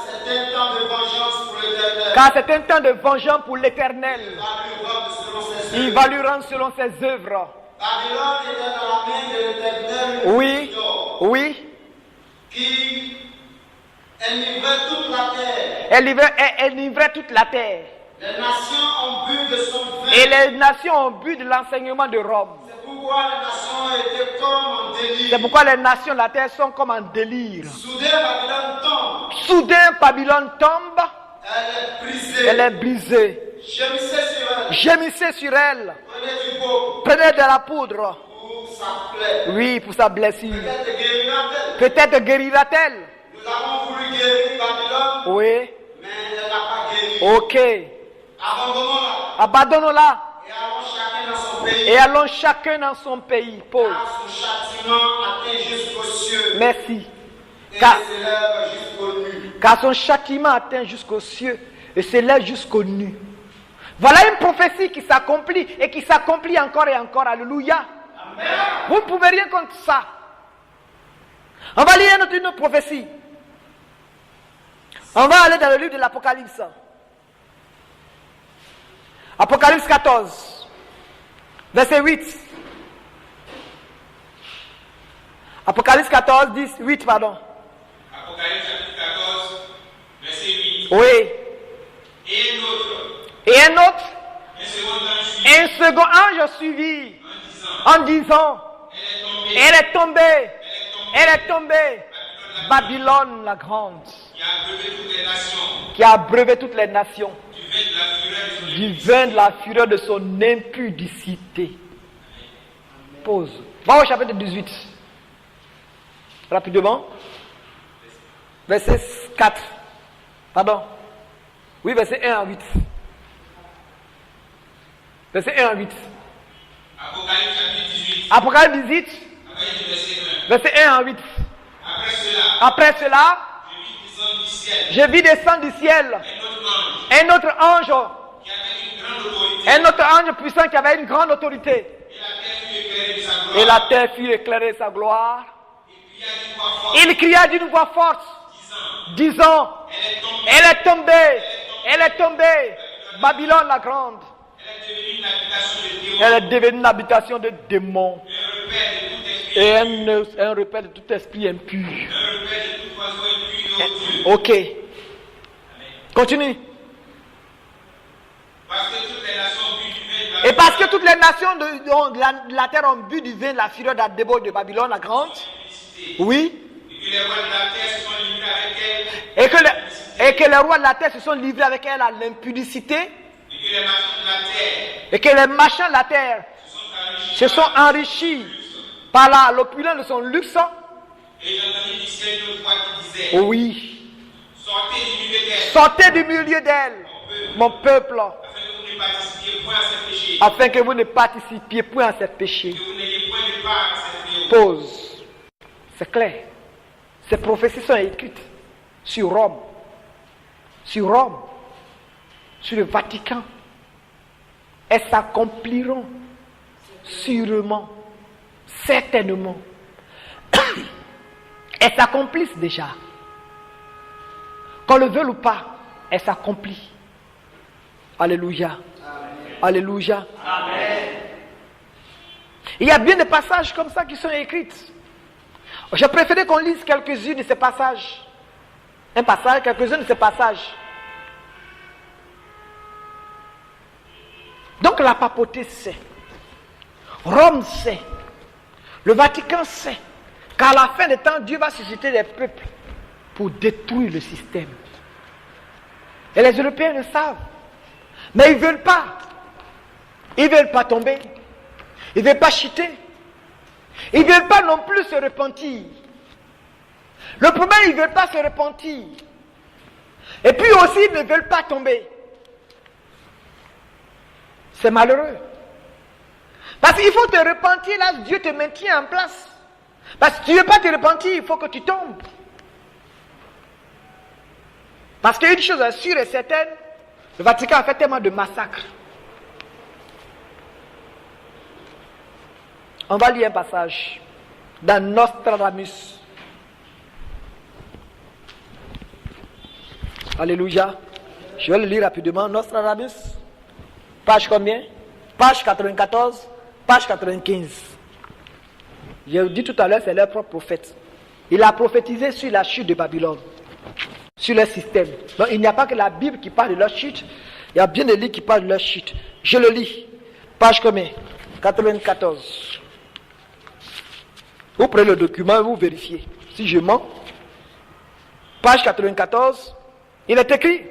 B: c'est un temps de vengeance pour l'Éternel.
A: Car c'est un temps de vengeance pour l'Éternel.
B: Il va lui rendre selon ses
A: Il
B: œuvres.
A: va lui rendre selon ses œuvres.
B: Babylone était dans la main de l'Éternel.
A: Oui, oui.
B: Qui enivrait toute la terre.
A: Elle livrait toute la terre.
B: Les nations ont bu de son vin.
A: Et les nations ont bu de l'enseignement de Rome.
B: C'est pourquoi les nations étaient comme en délire.
A: C'est pourquoi les nations de la terre sont comme en délire.
B: Soudain, Babylone tombe.
A: Soudain, Babylone tombe.
B: Elle est brisée.
A: Elle est brisée.
B: Gémissez sur elle.
A: Gémissez sur elle.
B: Prenez du beau
A: Prenez de la poudre.
B: pour sa plaie.
A: Oui, pour sa blessure.
B: Peut-être guérira-t-elle.
A: Peut-être guérira-t-elle.
B: Nous avons voulu guérir Babylone,
A: Oui.
B: mais elle n'a pas guéri.
A: Ok.
B: Abandonnons-la
A: Abandonnons-la.
B: et allons chacun dans son pays.
A: Et allons chacun dans son pays. Paul.
B: Car son châtiment atteint jusqu'aux cieux
A: Merci.
B: et
A: Car,
B: s'élève jusqu'aux nues.
A: car son châtiment atteint jusqu'aux cieux et s'élève jusqu'aux nues. Voilà une prophétie qui s'accomplit et qui s'accomplit encore et encore. Alléluia.
B: Amen.
A: Vous ne pouvez rien contre ça. On va lire une autre prophétie. On va aller dans le livre de l'Apocalypse. Apocalypse 14, verset 8. Apocalypse 14, 10, 8, pardon.
C: Apocalypse chapitre 14, verset 8.
A: Oui.
C: Et un autre,
A: Et un autre,
C: un second ange suivit,
A: un second ange suivit
C: en disant,
A: en disant,
C: elle est tombée,
A: elle est tombée, Babylone la grande,
C: qui a brevé toutes les nations,
A: qui a abreuvé toutes les nations
C: du vin de la fureur de son
A: du vin de la fureur de son impudicité. Pause. Va au chapitre 18. Rapidement. Verset 4. Pardon. Oui, verset 1 à 8. Verset 1 à 8.
C: Apocalypse chapitre 18,
A: Apocalypse 18,
C: avec le verset 1.
A: verset 1 à 8.
C: Après cela,
A: Après cela,
C: je vis ciel
A: J'ai vu descendre du ciel
C: un autre ange
A: un autre ange,
C: qui avait une grande autorité.
A: un autre ange puissant qui avait une grande autorité.
C: Et la terre fut éclairée de sa gloire.
A: Et la terre fut éclairée de sa gloire.
C: Il cria d'une voix forte,
A: Il cria d'une voix forte,
C: disant,
A: disant,
C: elle est tombée,
A: elle est tombée, Babylone la grande.
C: elle est devenue une habitation de
A: Elle est devenue une habitation de démons
C: un repère de tout esprit,
A: et un repère de tout esprit impur.
C: un repère de tout oiseau impur et odieux.
A: Ok. Continue.
C: Parce que toutes les nations ont bu du vin de
A: Et parce que toutes les nations de la terre ont bu du vin de la fureur d'Adébo de Babylone la grande. Oui.
C: et que les rois de la terre se sont livrés avec elle,
A: Et que les rois de la terre se sont livrés avec elle à l'impudicité.
C: et que les marchands de la terre
A: Et que les marchands de la terre se sont enrichis par l'opulence de son luxe.
C: Et j'entendis du ciel une voix qui disait,
A: Oui.
C: sortez du milieu d'elle,
A: Sortez du milieu d'elle, mon peuple,
C: afin que vous ne participiez point à ses péchés,
A: afin que vous ne participiez point à ces péchés.
C: que vous n'ayez point de part à ses fléaux.
A: Pause. C'est clair. Ces prophéties sont écrites sur Rome, sur le Vatican. Elles s'accompliront sûrement, certainement. Elles s'accomplissent déjà. Qu'on le veuille ou pas, elles s'accomplissent. Alléluia. Alléluia. Amen. Il y a bien des passages comme ça qui sont écrits. J'ai préféré qu'on lise quelques-unes de ces passages. Un passage, quelques-uns de ces passages. Donc la papauté sait. Rome sait. Le Vatican sait qu'à la fin des temps, Dieu va susciter des peuples pour détruire le système. Et les Européens le savent. Mais ils ne veulent pas. Ils ne veulent pas tomber. Ils ne veulent pas chuter. Ils ne veulent pas non plus se repentir. Le problème, ils ne veulent pas se repentir. Et puis aussi, ils ne veulent pas tomber. C'est malheureux. Parce qu'il faut te repentir, là, Dieu te maintient en place. Parce que tu ne veux pas te repentir, il faut que tu tombes. Parce qu'une chose est sûre et certaine, le Vatican a fait tellement de massacres. On va lire un passage dans Nostradamus. Alléluia. Je vais le lire rapidement. Nostradamus. Page combien? Page 94, page 95. J'ai dit tout à l'heure, c'est leur propre prophète. Il a prophétisé sur la chute de Babylone, sur leur système. Donc il n'y a pas que la Bible qui parle de leur chute, il y a bien des livres qui parlent de leur chute. Je le lis. Page combien? 94. Vous prenez le document et vous vérifiez. Si je mens, page 94, il est écrit: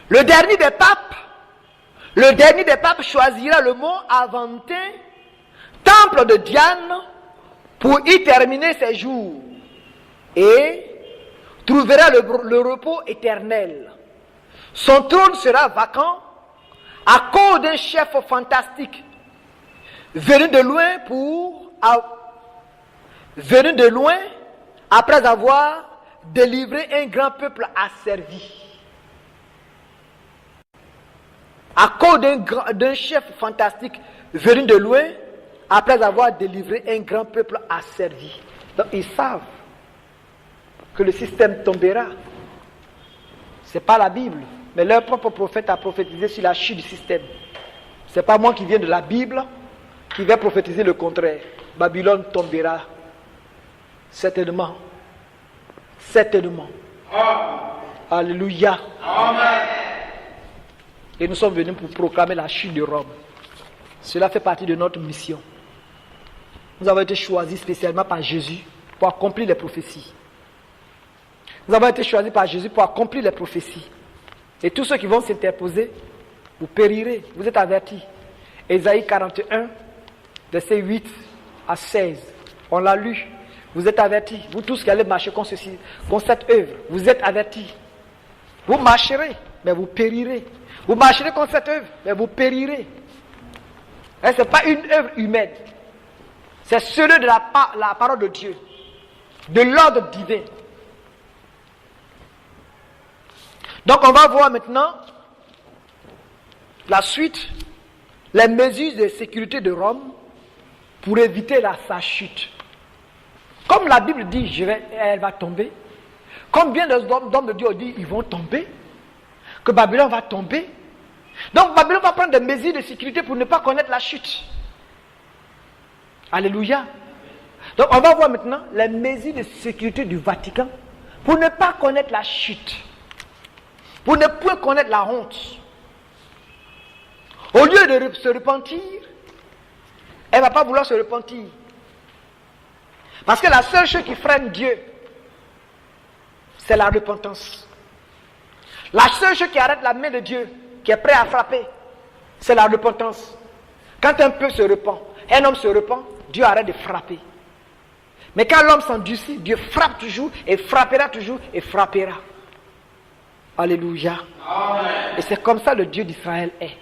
A: le dernier des papes choisira le mont Aventin, temple de Diane, pour y terminer ses jours et trouvera le repos éternel. Son trône sera vacant à cause d'un chef fantastique venu de loin après avoir délivré un grand peuple asservi. À cause d'un chef fantastique venu de loin, après avoir délivré un grand peuple asservi. Donc ils savent que le système tombera. Ce n'est pas la Bible, mais leur propre prophète a prophétisé sur la chute du système. Ce n'est pas moi qui viens de la Bible qui vais prophétiser le contraire. Babylone tombera. Certainement. Certainement. Amen. Alléluia. Amen. Et nous sommes venus pour proclamer la chute de Rome. Cela fait partie de notre mission. Nous avons été choisis spécialement par Jésus pour accomplir les prophéties. Nous avons été choisis par Jésus pour accomplir les prophéties. Et tous ceux qui vont s'interposer, vous périrez. Vous êtes avertis. Ésaïe 41, versets 8 à 16. On l'a lu. Vous êtes avertis. Vous tous qui allez marcher contre cette œuvre, vous êtes avertis. Vous marcherez, mais vous périrez. Vous marcherez contre cette œuvre, mais vous périrez. Ce n'est pas une œuvre humaine. C'est celui de la parole de Dieu, de l'ordre divin. Donc on va voir maintenant la suite, les mesures de sécurité de Rome pour éviter sa chute. Comme la Bible dit, elle va tomber. Combien d'hommes de Dieu ont dit, ils vont tomber, que Babylone va tomber. Donc Babylone va prendre des mesures de sécurité pour ne pas connaître la chute. Alléluia. Donc on va voir maintenant les mesures de sécurité du Vatican pour ne pas connaître la chute. Pour ne point connaître la honte. Au lieu de se repentir, elle ne va pas vouloir se repentir. Parce que la seule chose qui freine Dieu, c'est la repentance. La seule chose qui arrête la main de Dieu, qui est prêt à frapper, c'est la repentance. Quand un peuple se repent, un homme se repent, Dieu arrête de frapper. Mais quand l'homme s'endurcit, Dieu frappe toujours et frappera toujours et frappera. Alléluia. Amen. Et c'est comme ça le Dieu d'Israël est.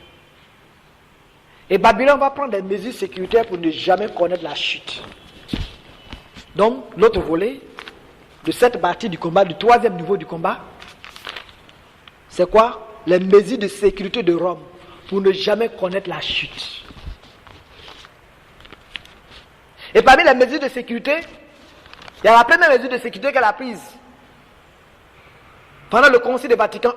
A: Et Babylone va prendre des mesures sécuritaires pour ne jamais connaître la chute. Donc, l'autre volet de cette partie du combat, du troisième niveau du combat, c'est quoi? Les mesures de sécurité de Rome pour ne jamais connaître la chute. Et parmi les mesures de sécurité, il y a la première mesure de sécurité qu'elle a prise pendant le Concile du Vatican